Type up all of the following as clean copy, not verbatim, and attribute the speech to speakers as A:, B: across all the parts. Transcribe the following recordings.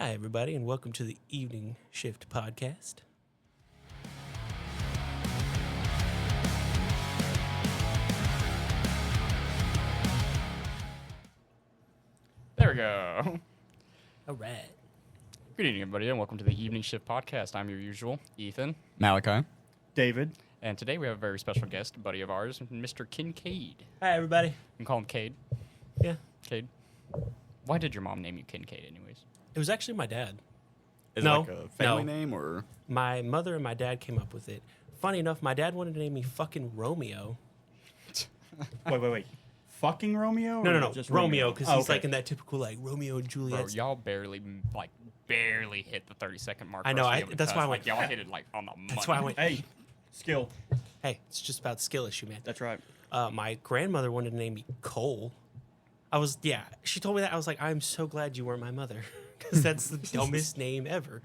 A: Hi, everybody, and welcome to the Evening Shift Podcast.
B: There we go.
A: All right.
B: Good evening, everybody, and welcome to the Evening Shift Podcast. I'm your usual, Ethan.
C: Malachi.
D: David.
B: And today we have a very special guest, a buddy of ours, Mr. Kincaid.
A: Hi, everybody.
B: You can call him Cade.
A: Yeah.
B: Cade. Why did your mom name you Kincaid, anyways?
A: It was actually my dad.
C: Is
A: No,
C: it like a family
A: no.
C: name or?
A: My mother and my dad came up with it. Funny enough, my dad wanted to name me fucking Romeo.
D: Wait. Fucking Romeo?
A: No,
D: Just
A: Romeo, because
D: Oh,
A: he's
D: okay.
A: like in that typical like Romeo and
B: Bro,
A: Juliet.
B: y'all barely hit the 30-second mark.
A: I know,
B: for us to be able to
A: that's
B: cuss.
A: why I went-
B: Y'all hit it like on the money.
A: That's why I went.
D: Hey, skill.
A: Hey, it's just about skill issue, man.
D: That's right.
A: My grandmother wanted to name me Cole. She told me that. I was like, I'm so glad you weren't my mother, because that's the dumbest name ever.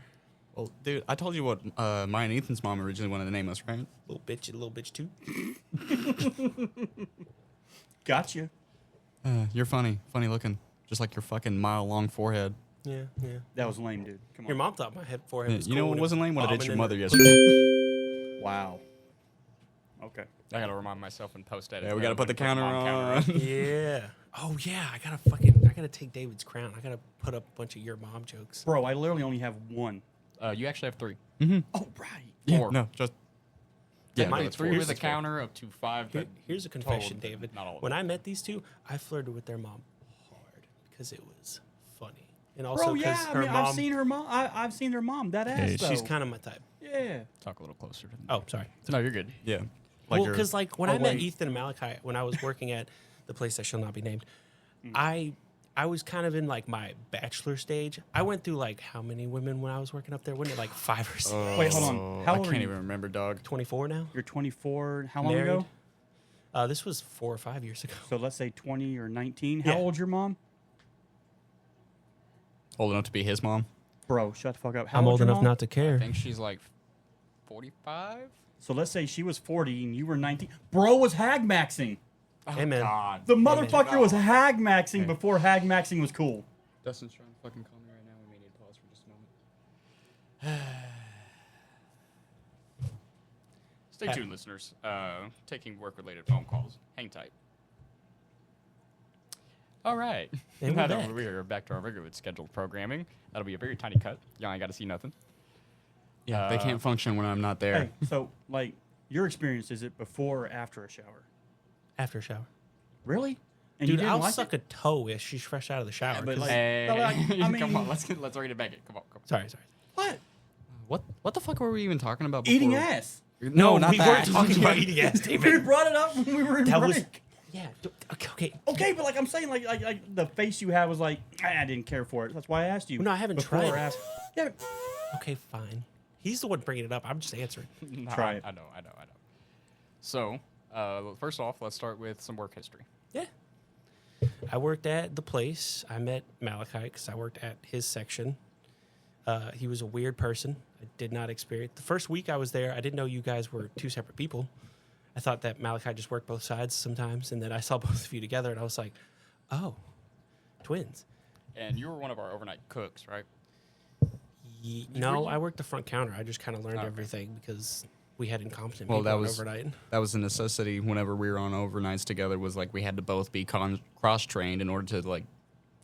C: Well, dude, I told you what mine and Ethan's mom originally wanted to name us, right?
A: Little bitch too.
D: Gotcha.
C: You're funny looking, just like your fucking mile-long forehead.
A: Yeah.
D: That was lame, dude. Come on.
A: Your mom thought my head forehead
C: Yeah,
A: was
C: you know
A: cool
C: what
A: and
C: wasn't lame? What I did to your
A: bobbing
C: mother
A: in
C: yesterday.
D: Wow. Okay.
B: I gotta remind myself in post-edit.
C: Yeah, we gotta put the counter on.
A: it. Yeah. Oh yeah. I gotta take David's crown. I gotta put up a bunch of your mom jokes.
D: Bro, I literally only have one.
B: You actually have 3.
D: Oh, right.
C: Yeah,
B: Four.
C: no, just
A: Yeah,
B: Mine
A: that's
B: 3
A: four.
B: with a
A: Here's the four.
B: counter up to 5.
A: Here's a confession,
B: total,
A: David.
B: not all of
A: When
B: them.
A: I met these two, I flirted with their mom hard because it was funny, and also
D: Bro,
A: because
D: yeah.
A: her mom.
D: I've seen her mom. I've seen her mom. That ass, though.
A: She's kind of my type.
D: Yeah.
B: Talk a little closer to them.
A: Oh, sorry.
B: No, you're good.
C: yeah.
A: Well,
C: your-
A: because like when
D: Oh,
A: I met
D: wait.
A: Ethan and Malachi, when I was working at the place that shall not be named, I was kind of in like my bachelor stage. I went through like how many women when I was working up there? Wasn't it like 5 or 6?
D: Wait, hold on. How
C: I
D: old are
C: can't
D: you?
C: even remember, dog.
A: 24 now.
D: You're 24. How long
A: Married.
D: ago?
A: This was 4 or 5 years ago.
D: So let's say 20 or 19. How
A: Yeah.
D: old's your mom?
C: Old enough to be his mom.
D: Bro, shut the fuck up. How
A: I'm old
D: old's your
A: enough
D: mom?
A: not to
B: I
A: care.
B: think she's like 45.
D: So let's say she was 40 and you were 19. Bro was hag maxing.
A: Hey, man.
B: God.
D: The
A: man.
D: motherfucker was hag maxing before hag maxing was cool.
B: Dustin's trying to fucking call me right now. We may need to pause for just a moment. Stay tuned, listeners. Taking work-related phone calls. Hang tight. All right.
A: And
B: Now
A: we're
B: that
A: back.
B: we're back to our regular scheduled programming. That'll be a very tiny cut. Y'all ain't got to see nothing.
C: Yeah, they can't function when I'm not there.
D: Hey, so like your experience, is it before or after a shower?
A: After a shower.
D: Really? And
A: Dude,
D: you didn't
A: I'll
D: like
A: suck
D: it?
A: a toe if she's fresh out of the shower.
D: but
A: 'cause-
D: like-
B: Hey,
D: But, like, I
B: come
D: mean-
B: on. Let's read it back. Come on.
A: sorry.
D: What?
C: What the fuck were we even talking about before?
D: Eating ass.
C: No, not
A: we
C: that.
A: weren't talking about eating ass,
D: We
A: David.
D: brought it up when we were in
A: That
D: break.
A: was yeah. Okay.
D: Okay, but like I'm saying, like the face you had was like I didn't care for it. That's why I asked you.
A: No, I haven't
D: before
A: tried
D: or
A: it.
D: after. Yeah, but-
A: Okay, fine. He's the one bringing it up. I'm just answering.
B: No,
D: Try it.
B: I know. So, first off, let's start with some work history.
A: Yeah. I worked at the place. I met Malachi because I worked at his section. He was a weird person. I did not experience. The first week I was there, I didn't know you guys were two separate people. I thought that Malachi just worked both sides sometimes, and then I saw both of you together, and I was like, oh, twins.
B: And you were one of our overnight cooks, right?
A: No, I worked the front counter. I just kind of learned
B: Okay.
A: everything because we had incompetent
C: Well,
A: people
C: that
A: on
C: was
A: overnight.
C: that was a necessity whenever we were on overnights together. Was like we had to both be cross trained in order to like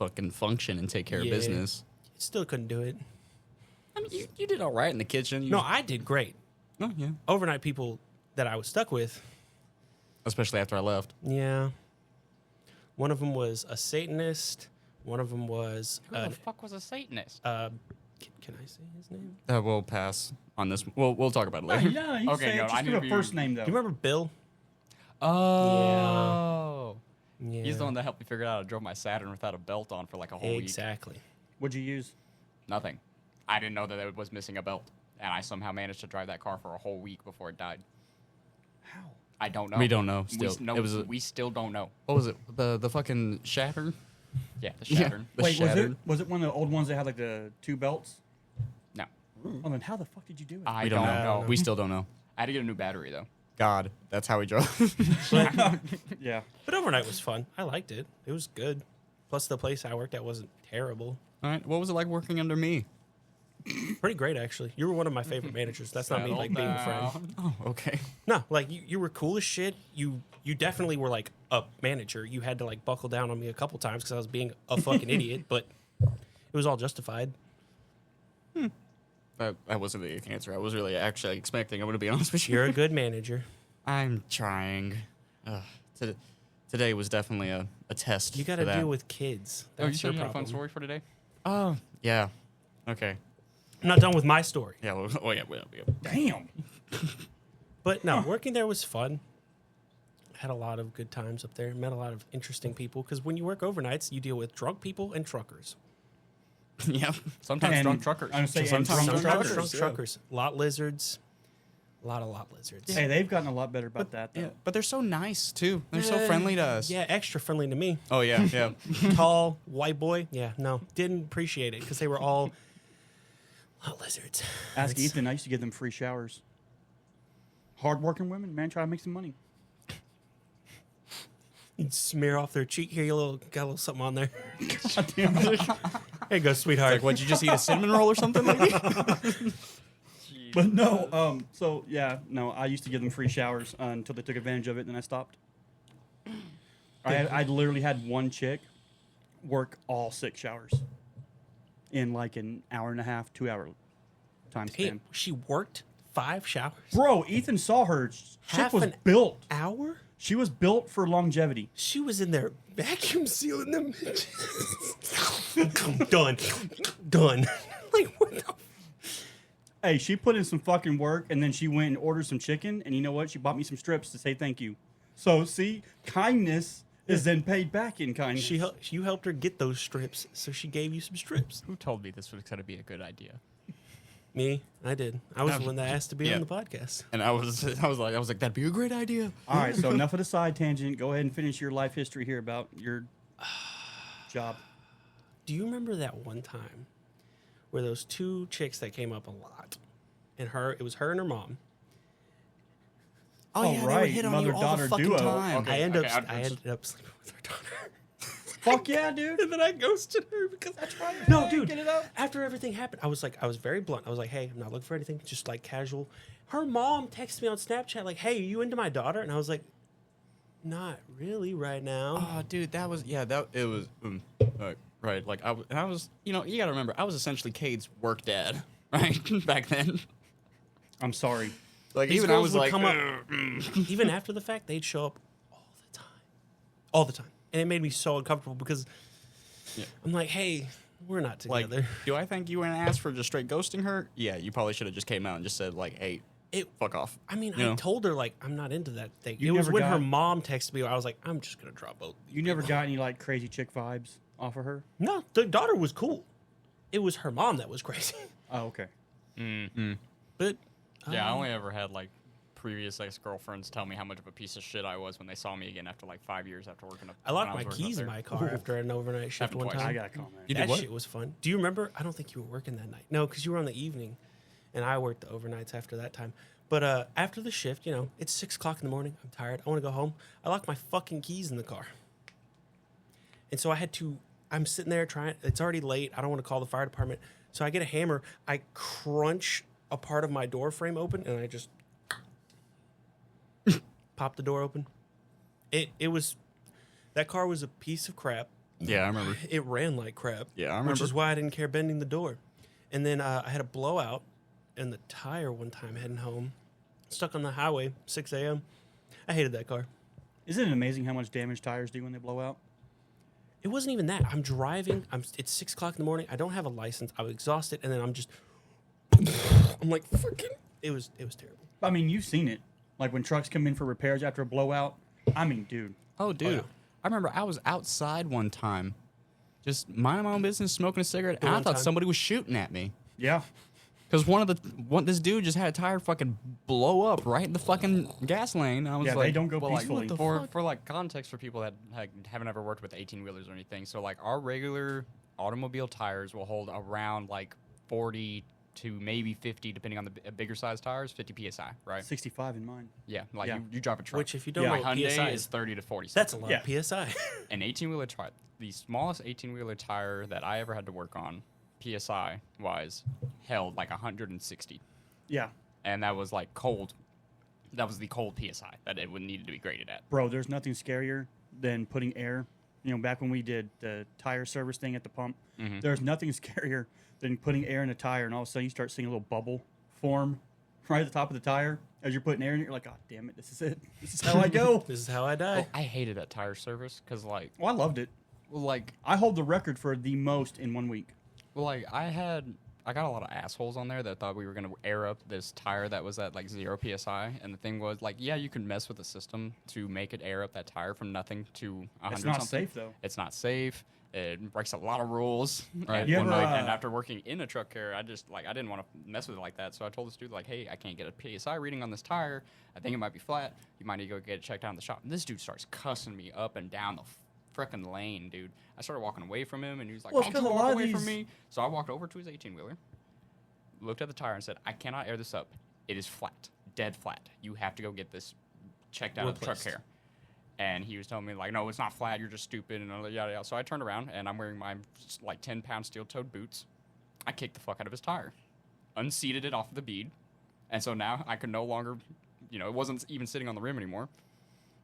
C: fucking function and take care of
A: Yeah.
C: business.
A: Still couldn't do it.
C: I mean, you did all right in the kitchen.
A: No, I did great.
C: Oh, yeah.
A: Overnight people that I was stuck with,
C: Especially after I left.
A: yeah. One of them was a Satanist. One of them was
B: Who the fuck was a Satanist?
A: can I say his name?
C: We'll pass on this. We'll talk about it
D: no,
C: later.
D: yeah, you
B: Okay,
D: say
B: no,
D: it.
B: I
D: Just
B: need
D: give
B: to
D: a
B: be-
D: first name though.
A: Do you remember Bill?
B: Oh.
A: Yeah.
B: He's the one that helped me figure out I drove my Saturn without a belt on for like a whole week.
A: Exactly.
D: What'd you use?
B: Nothing. I didn't know that it was missing a belt. And I somehow managed to drive that car for a whole week before it died.
D: How?
B: I don't know.
C: We don't know.
B: We
C: Still,
B: s- no,
C: it was.
B: we still don't know.
C: What was it? The fucking shatter.
B: Yeah, the
C: Yeah.
B: Saturn.
C: The
D: Wait,
C: shattered.
D: was it one of the old ones that had like the two belts?
B: No.
D: Well, then how the fuck did you do it?
B: I
C: We don't
B: don't
C: know.
B: know.
C: We still don't know.
B: I had to get a new battery, though.
C: God, that's how we drove.
D: yeah.
A: But overnight was fun. I liked it. It was good. Plus, the place I worked at wasn't terrible.
C: All right. What was it like working under me?
A: Pretty great, actually. You were one of my favorite managers. That's not me like being a friend.
C: Oh, okay.
A: No, like you were cool as shit. You definitely were like a manager. You had to like buckle down on me a couple times because I was being a fucking idiot, but it was all justified.
C: That wasn't the answer I was really actually expecting. I'm going to be honest with you.
A: You're a good manager.
C: I'm trying. Today was definitely a test.
A: You got
C: for
A: to
C: that.
A: deal with kids.
B: Oh, you
A: That's
B: said
A: your
B: you had a fun
A: problem.
B: story for today?
C: Oh, yeah. Okay.
A: I'm not done with my story.
C: Yeah. Yeah.
D: Damn.
A: But no, working there was fun. Had a lot of good times up there. Met a lot of interesting people because when you work overnights, you deal with drunk people and truckers.
C: Yeah.
B: Sometimes
D: And
B: drunk truckers.
D: I'm gonna say
C: Sometimes
D: and
C: drunk
D: drunk
C: truckers.
D: truckers.
A: Drunk truckers. Lot lizards. A lot lizards.
D: Hey, they've gotten a lot better about that, though.
C: Yeah. But they're so nice too. They're so friendly to us.
A: Yeah, extra friendly to me.
C: Oh yeah. Yeah.
A: Tall, white boy. Yeah, no. Didn't appreciate it because they were all lot lizards.
D: Ask
A: It's-
D: Ethan. I used to give them free showers. Hard-working women, man, try to make some money.
A: You'd smear off their cheek. Here, you got a little something on there.
D: God damn it.
A: There you go, sweetheart.
C: Like, what'd you just eat a cinnamon roll or something? Lady?
D: But no, so yeah, no, I used to give them free showers until they took advantage of it, and then I stopped. I literally had one chick work all 6 showers in like an hour and a half, 2 hour time
A: Hey,
D: span.
A: she worked 5 showers.
D: Bro, Ethan saw her. Chick
A: Half
D: was
A: an
D: built.
A: Hour?
D: She was built for longevity.
A: She was in there vacuum sealing them. Done. Like, what the?
D: Hey, she put in some fucking work, and then she went and ordered some chicken, and you know what? She bought me some strips to say thank you. So, see, kindness is then paid back in kindness.
A: You helped her get those strips, so she gave you some strips.
B: Who told me this was going to be a good idea?
A: Me, I did. I was the one that asked to be
C: Yeah.
A: on the podcast.
C: And I was like, that'd be a great idea.
D: All right, so enough of the side tangent. Go ahead and finish your life history here about your job.
A: Do you remember that one time where those 2 chicks that came up a lot, and it was her and her mom.
C: Oh, yeah, they would
D: right,
C: hit on you all the
D: mother-daughter
C: fucking
D: duo.
C: time.
B: Okay.
A: I ended up sleeping with her daughter.
D: Fuck yeah, dude.
A: And then I ghosted her because I tried. No, dude. Get it out. After everything happened, I was very blunt. I was like, hey, I'm not looking for anything, just like casual. Her mom texted me on Snapchat like, hey, are you into my daughter? And I was like, not really right now.
C: Oh, dude, it was right. Like I was, you gotta remember, I was essentially Cade's work dad, right? Back then.
D: I'm sorry.
C: Like
A: These
C: even I
A: girls
C: was
A: would
C: like,
A: come up, even after the fact, they'd show up all the time, and it made me so uncomfortable because I'm like, hey, we're not
C: like,
A: together.
C: do I think you were an ass for just straight ghosting her? Yeah, you probably should have just came out and just said like, hey, fuck off.
A: I mean,
C: You
A: I
C: know?
A: told her like I'm not into that thing.
D: You
A: it was
D: never
A: when her
D: got-
A: mom texted me. I was like, I'm just gonna drop both.
D: You never got any like crazy chick vibes off of her?
A: No, the daughter was cool. It was her mom that was crazy.
D: Oh, okay.
A: But
B: Yeah, I only ever had like previous ex-girlfriends tell me how much of a piece of shit I was when they saw me again after like 5 years after working up.
A: I
B: when
A: locked my
B: was working up
A: keys in
B: there.
A: my car after an overnight shift
B: Happened
A: one
B: twice.
A: time.
D: I got a comment.
C: You did
A: That
C: what?
A: shit was fun. Do you remember? I don't think you were working that night. No, because you were on the evening, and I worked the overnights after that time. But after the shift, it's 6 o'clock in the morning. I'm tired. I want to go home. I locked my fucking keys in the car, and so I had to. I'm sitting there trying. It's already late. I don't want to call the fire department, so I get a hammer. I crunch a part of my door frame open, and I just pop the door open. It was that car was a piece of crap.
C: Yeah, I remember.
A: It ran like crap.
C: Yeah, I
A: Which
C: remember.
A: is why I didn't care bending the door. And then I had a blowout in the tire one time heading home. Stuck on the highway, 6 a.m. I hated that car.
D: Isn't it amazing how much damage tires do when they blow out?
A: It wasn't even that. I'm driving. It's 6 o'clock in the morning. I don't have a license. I was exhausted. And then I'm like, fucking. It was terrible.
D: I mean, you've seen it. Like when trucks come in for repairs after a blowout. I mean, dude.
C: Oh, dude.
A: yeah.
C: I remember I was outside one time, just minding my own business, smoking a cigarette, and I
A: one
C: thought
A: time?
C: somebody was shooting at me.
D: Yeah.
C: Because this dude just had a tire fucking blow up right in the fucking gas lane. I was
D: Yeah,
C: like,
D: they don't go
B: Well, like,
D: peacefully.
B: for like context for people that haven't ever worked with 18-wheelers or anything, so like our regular automobile tires will hold around like 40 to maybe 50, depending on the bigger size tires, 50 psi, right?
D: 65 in mine.
B: Yeah, like
D: Yeah.
B: You drive a truck.
A: Which, if you don't
D: Yeah.
A: know
B: My
A: what
B: Hyundai
A: PSI
B: is
A: is,
B: 30 to 40.
A: that's a lot
D: Yeah.
A: of PSI.
B: An 18-wheeler tire, the smallest 18-wheeler tire that I ever had to work on, PSI wise, held like 160,
D: Yeah.
B: and that was like cold. That was the cold PSI that it would needed to be graded at.
D: Bro, there's nothing scarier than putting air. You know, back when we did the tire service thing at the pump, there's nothing scarier than putting air in a tire, and all of a sudden you start seeing a little bubble form right at the top of the tire as you're putting air in it. You're like, oh, damn it, this is it. This is how I go.
A: This is how I die.
B: I hated that tire service because like,
D: Well, I loved it.
B: like
D: I hold the record for the most in 1 week.
B: Well, like I got a lot of assholes on there that thought we were gonna air up this tire that was at like 0 psi, and the thing was like, yeah, you can mess with the system to make it air up that tire from nothing to 100.
D: It's not
B: something.
D: safe, though.
B: It's not safe. It breaks a lot of rules. And,
D: You
B: one
D: ever,
B: night, and
D: uh,
B: after working in a truck carrier, I just like I didn't want to mess with it like that. So I told this dude like, hey, I can't get a PSI reading on this tire. I think it might be flat. You might need to go get it checked out in the shop. And this dude starts cussing me up and down the frickin' lane, dude. I started walking away from him, and he was like,
D: Well, it's
B: "Don't
D: 'cause
B: you
D: a lot
B: walk
D: of
B: away from
D: these-
B: me." So I walked over to his 18-wheeler, looked at the tire, and said, "I cannot air this up. It is flat, dead flat. You have to go get this checked out at the truck
A: Replaced.
B: carrier." And he was telling me like, "No, it's not flat. You're just stupid." And yada yada. So I turned around, and I'm wearing my like 10-pound steel-toed boots. I kicked the fuck out of his tire, unseated it off of the bead, and so now I could no longer, it wasn't even sitting on the rim anymore.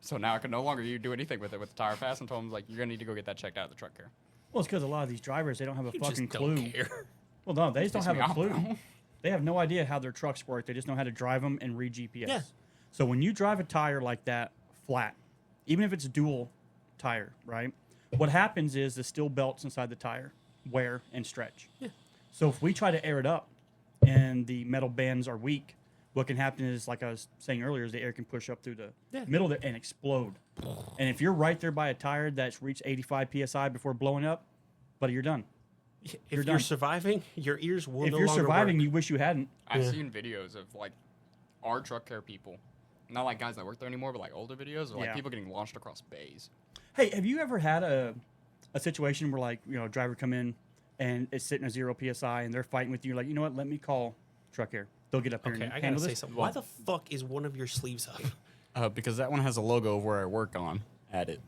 B: So now I could no longer do anything with it with the tire fast, and told him like, "You're gonna need to go get that checked out at the truck carrier."
D: Well, it's because a lot of these drivers, they don't have a
A: You
D: fucking
A: just don't
D: clue.
A: care.
D: Well, no, they just don't
B: Pisses
D: have
B: me
D: a
B: off,
D: clue.
B: bro.
D: They have no idea how their trucks work. They just know how to drive them and read GPS.
A: Yeah.
D: So when you drive a tire like that flat, even if it's a dual tire, right? What happens is the steel belts inside the tire wear and stretch.
A: Yeah.
D: So if we try to air it up and the metal bands are weak, what can happen is, like I was saying earlier, is the air can push up through the
A: Yeah.
D: middle there and explode. And if you're right there by a tire that's reached 85 PSI before blowing up, buddy, you're done.
A: If
D: You're
A: you're
D: done.
A: surviving, your ears will
D: If
A: no
D: you're
A: longer
D: surviving,
A: work.
D: you wish you hadn't.
B: I've
A: Yeah.
B: seen videos of like our truck care people, not like guys that work there anymore, but like older videos of like
D: Yeah.
B: people getting launched across bays.
D: Hey, have you ever had a situation where, like, a driver come in and it's sitting at 0 PSI and they're fighting with you? Like, you know what? Let me call truck here. They'll get up here
A: Okay,
D: and
A: I gotta
D: handle
A: say
D: this.
A: something. Why the fuck is one of your sleeves up?
C: Because that one has a logo of where I work on at it,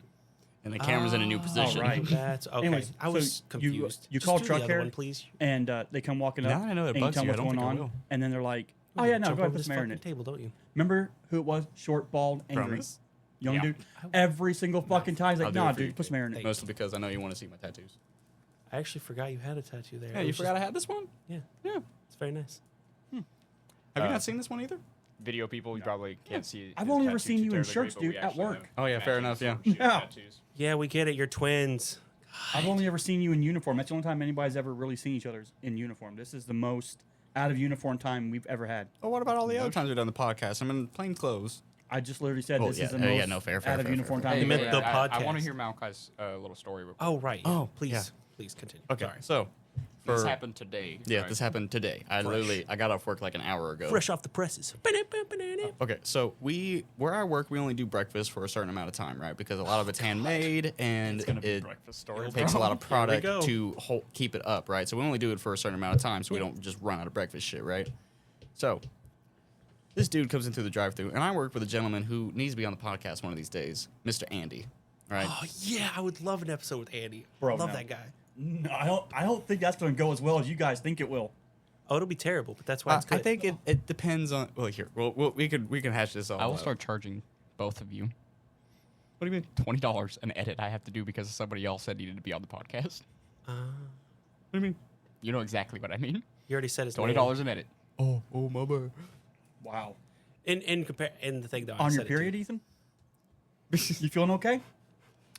C: and the camera's in a new position.
D: right.
A: That's okay.
D: Anyways,
A: I was
D: so you-
A: confused.
D: you
A: Just
D: call
A: do
D: truck
A: the other
D: care?
A: one, please.
D: And they come walking up.
C: Now that I know that
D: and
C: bugs
D: tell
C: you,
D: them
C: I
D: what's
C: don't
D: going
C: think I
D: on.
C: will.
D: And then they're like, oh, yeah, no,
A: Jump
D: go ahead,
A: over
D: put
A: this
D: some air in
A: fucking
D: it.
A: table, don't you?
D: Remember who it was? Short, bald, angry.
C: Promise?
D: Young
B: Yeah.
D: dude. Every single fucking time. He's
C: I'll
D: like,
C: do it
D: nah,
C: for you,
D: dude, put some air in it.
A: Hey.
C: Mostly because I know you want to see my tattoos.
A: I actually forgot you had a tattoo there.
C: Yeah,
A: It
C: you
A: was
C: forgot I
A: just-
C: had this one?
A: Yeah,
C: Yeah.
A: it's very nice.
C: Have you not seen this one either?
B: Video people, you probably can't see.
D: I've
B: his
D: only ever
B: tattoo
D: seen
B: too
D: you in
B: terribly
D: shirts,
B: great, but we
D: dude, at
B: actually
D: work.
B: have
C: Oh, yeah, fair
B: matching
C: enough, yeah.
B: shoot
D: Yeah.
B: tattoos.
A: Yeah, we get it. You're twins.
D: I've only ever seen you in uniform. That's the only time anybody's ever really seen each other in uniform. This is the most out of uniform time we've ever had.
C: Oh, what about all the other times we've done the podcast? I'm in plain clothes.
D: I just literally said
C: Oh,
D: this
C: yeah,
D: is the
C: yeah,
D: most
C: yeah, no, fair,
D: out of
C: fair,
D: uniform
C: fair.
D: time.
A: You
D: we've
A: meant
D: ever
A: the
D: had.
A: podcast.
B: I want to hear Malachi's little story. Real quick.
A: Oh right.
C: Oh,
A: please,
C: yeah.
A: please continue.
C: Okay,
A: Sorry.
C: so
B: This happened today.
C: Yeah,
B: right?
C: this happened today. I got off work like an hour ago.
A: Fresh off the presses.
C: Okay, so where I work, we only do breakfast for a certain amount of time, right? Because a lot of it's handmade and
B: gonna be
C: it
B: breakfast story,
C: takes a
B: bro.
C: lot of product
A: go.
C: to keep it up, right? So we only do it for a certain amount of time, so we don't just run out of breakfast shit, right? So this dude comes into the drive-thru, and I work with a gentleman who needs to be on the podcast one of these days, Mr. Andy, right?
A: Oh yeah, I would love an episode with Andy.
D: Bro,
A: love
D: no.
A: that guy.
D: No, I don't think that's going to go as well as you guys think it will.
A: Oh, it'll be terrible, but that's why it's
C: I
A: good.
C: think it depends on. Well, here, we can hash this all.
B: I will
C: out.
B: start charging both of you
C: What do you mean?
B: $20 an edit I have to do because somebody else said needed to be on the podcast.
C: What do you mean?
B: You know exactly what I mean.
A: You already said his
B: $20 an edit.
C: Oh, my bad.
D: Wow.
A: name. In the thing though, I
D: On
A: said
D: your
A: it too.
D: period, Ethan? You feeling okay?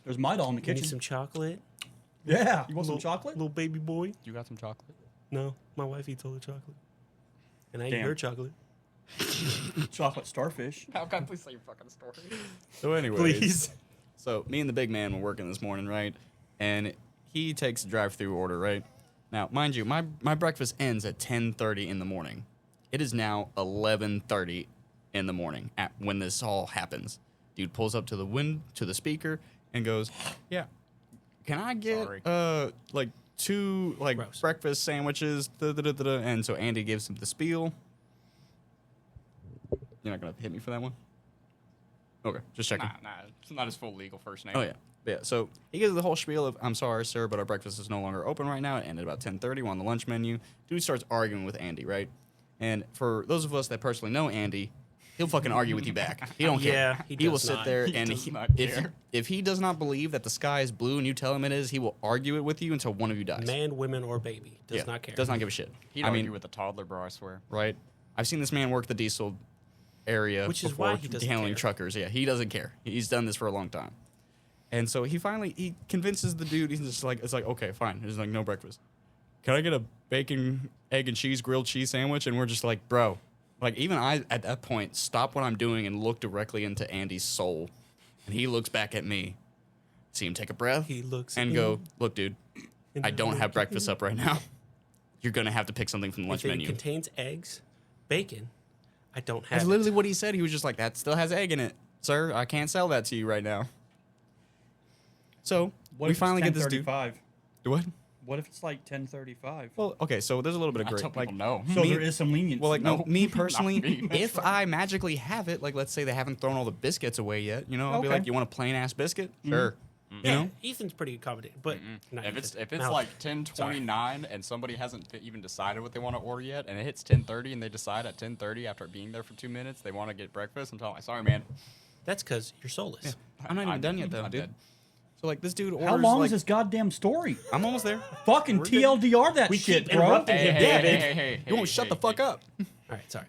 D: There's my doll in the
A: You need
D: kitchen.
A: some chocolate?
D: Yeah. You want some
A: Little-
D: chocolate?
A: Little baby boy?
B: You got some chocolate?
A: No, my wife eats all the chocolate, and I eat
D: Damn.
A: her chocolate.
D: Chocolate starfish.
B: How can I please say your fucking story?
C: So, anyways,
A: Please.
C: So me and the big man were working this morning, right? And he takes a drive-through order, right? Now, mind you, my breakfast ends at 10:30 in the morning. It is now 11:30 in the morning when this all happens. Dude pulls up to the speaker and goes, "Yeah, can I get
B: Sorry.
C: like 2 like
A: Gross.
C: breakfast sandwiches, and so Andy gives him the spiel. You're not gonna hit me for that one? Okay, just checking.
B: Nah, it's not his full legal first name.
C: Oh yeah. Yeah, so he gives the whole spiel of, I'm sorry, sir, but our breakfast is no longer open right now. It ended about 10:30. We're on the lunch menu. Dude starts arguing with Andy, right? And for those of us that personally know Andy, he'll fucking argue with you back. He don't care.
A: Yeah, he
C: will
A: does
C: sit
A: not.
C: there
B: He
C: and
B: does not care.
C: if he does not believe that the sky is blue and you tell him it is, he will argue it with you until one of you dies.
A: Man, women, or baby does
C: Yeah,
A: not care.
C: Does not give a shit.
B: He'd
C: I
B: argue
C: mean,
B: with a toddler, bro. I swear.
C: right? I've seen this man work the diesel area
A: Which is
C: before
A: why he doesn't
C: handling
A: care.
C: truckers. Yeah, he doesn't care. He's done this for a long time. And so he convinces the dude. He's just like, it's like, okay, fine. There's like no breakfast. Can I get a bacon, egg, and cheese grilled cheese sandwich? And we're just like, bro, like even I at that point stop what I'm doing and look directly into Andy's soul, and he looks back at me, see him take a breath,
A: He looks
C: and
A: at
C: go,
A: me.
C: look, dude, I don't have breakfast up right now. You're gonna have to pick something from the lunch
A: If it
C: menu.
A: contains eggs, bacon, I don't have
C: That's
A: it.
C: literally what he said. He was just like, that still has egg in it, sir. I can't sell that to you right now. So
D: What
C: we
D: if
C: finally
D: it's
C: get this dude.
D: 10:35?
C: What?
D: What if it's like 10:35?
C: Well, okay, so there's a little bit of
B: I
C: great.
B: tell people
C: Like,
B: no.
D: So
C: me-
D: there is some leniency.
C: well, like no,
B: No,
C: me
B: not
C: personally,
B: me.
C: if I magically have it, like let's say they haven't thrown all the biscuits away yet, you know, I'll be
D: Okay.
C: like, you want a plain ass biscuit? Sure. You
A: Yeah,
C: know,
A: Ethan's pretty accommodating, but not
B: If it's
A: Ethan.
B: if it's
A: Malak.
B: like 10:29 and somebody hasn't even decided what they want to order yet, and it hits 10:30 and they decide at 10:30 after being there for 2 minutes they want to get breakfast, I'm telling like, sorry, man.
A: That's because you're soulless.
C: I'm not even done yet though,
B: I'm
C: dude.
B: dead.
C: So like this dude orders.
D: How long
C: like,
D: is this goddamn story?
C: I'm almost there.
D: Fucking
C: We're good.
D: TLDR that
A: We
D: shit,
A: keep
D: bro.
A: interrupting
B: Hey,
A: him.
B: hey,
A: Yeah,
B: hey,
A: dude.
B: hey,
C: You won't shut the fuck up.
A: All right, sorry.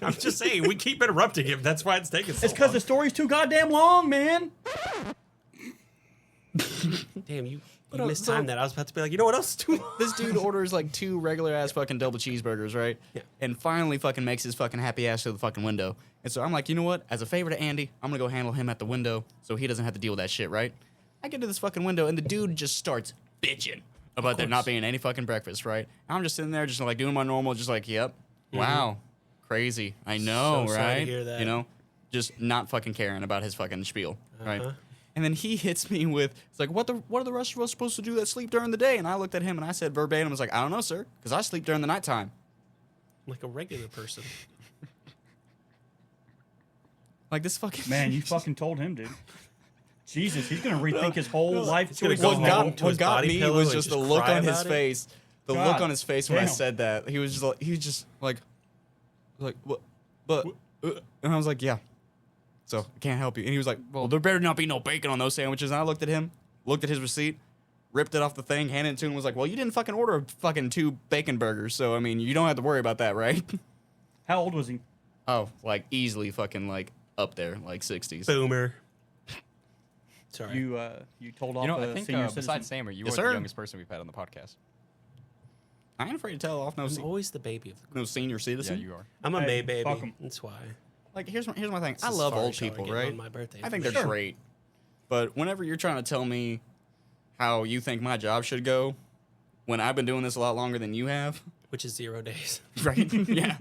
A: I'm just saying, we keep interrupting him. That's why it's taking so
D: It's because
A: long.
D: the story's too goddamn long, man.
A: Damn, you
C: So-
A: mistimed that. I was about to be like, you know what else is too long?
C: This dude orders like 2 regular ass fucking double cheeseburgers, right?
A: Yeah.
C: And finally fucking makes his fucking happy ass to the fucking window. And so I'm like, you know what? As a favor to Andy, I'm gonna go handle him at the window so he doesn't have to deal with that shit, right? I get to this fucking window and the dude just starts bitching about there not
A: course.
C: being any fucking breakfast, right? I'm just sitting there just like doing my normal, just like, yep, wow, crazy. I know,
A: So sorry to
C: right?
A: hear that.
C: You know, just not fucking caring about his fucking spiel, right?
A: Uh-huh.
C: And then he hits me with, it's like, what are the rest of us supposed to do that sleep during the day? And I looked at him and I said verbatim, I was like, I don't know, sir, because I sleep during the nighttime.
A: Like a regular person.
C: Like this fucking
D: Man, you fucking told him, dude. Jesus, he's gonna rethink his whole life
A: He's gonna
D: choices.
A: go
C: what
A: home
C: got,
A: to
C: what
A: his
C: got
A: body
C: me
A: pillow
C: was
A: and
C: just the
A: just
C: look
A: cry
C: on his
A: about it?
C: face. The
D: God
C: look on his face when I
D: damn.
C: said that. He was just like what? But and I was like, yeah. So I can't help you. And he was like, well, there better not be no bacon on those sandwiches. And I looked at him, looked at his receipt, ripped it off the thing, handed it to him, and was like, well, you didn't fucking order fucking 2 bacon burgers, so I mean, you don't have to worry about that, right?
D: How old was he?
C: Oh, like easily fucking like up there, like 60s.
A: Boomer. Sorry.
D: You told off
B: You know,
D: a
B: I think
D: senior citizen.
B: besides Samer, you
C: Yes,
B: are
C: sir.
B: the youngest person we've had on the podcast.
C: I ain't afraid to tell off no
A: I'm always the baby of the group.
C: no senior
B: Yeah,
C: citizen.
B: you are.
A: I'm a
D: Hey,
A: May baby.
D: fuck 'em.
A: That's why.
C: Like here's my thing.
A: It's
C: I
A: as
C: love
A: far
C: old
A: as y'all are
C: people,
A: getting
C: right?
A: on my birthday.
C: I think
A: Sure.
C: they're great. But whenever you're trying to tell me how you think my job should go, when I've been doing this a lot longer than you have,
A: Which is 0 days.
C: right? Yeah.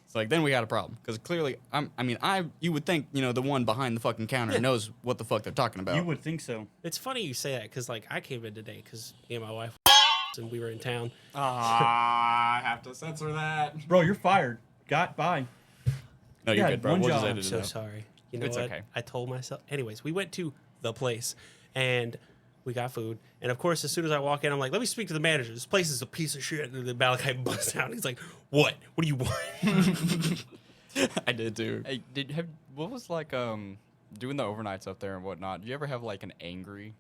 C: It's like then we got a problem because clearly you would think the one behind the fucking counter knows what the fuck they're talking about.
D: You would think so.
A: It's funny you say that because, like, I came in today because me and my wife and we were in town.
B: I have to censor that.
D: Bro, you're fired. Got by.
C: No, you're
D: Yeah,
C: good, bro.
D: one
C: We'll just
D: job.
C: edit
A: I'm
C: it
A: so
C: out.
A: sorry. You know
B: It's
A: what?
B: okay.
A: I told myself. Anyways, we went to the place and we got food. And of course, as soon as I walk in, I'm like, let me speak to the manager. This place is a piece of shit. And then Malachi busts out. He's like, what? What do you want?
C: I did too.
B: Hey, what was like doing the overnights up there and whatnot? Do you ever have like an angry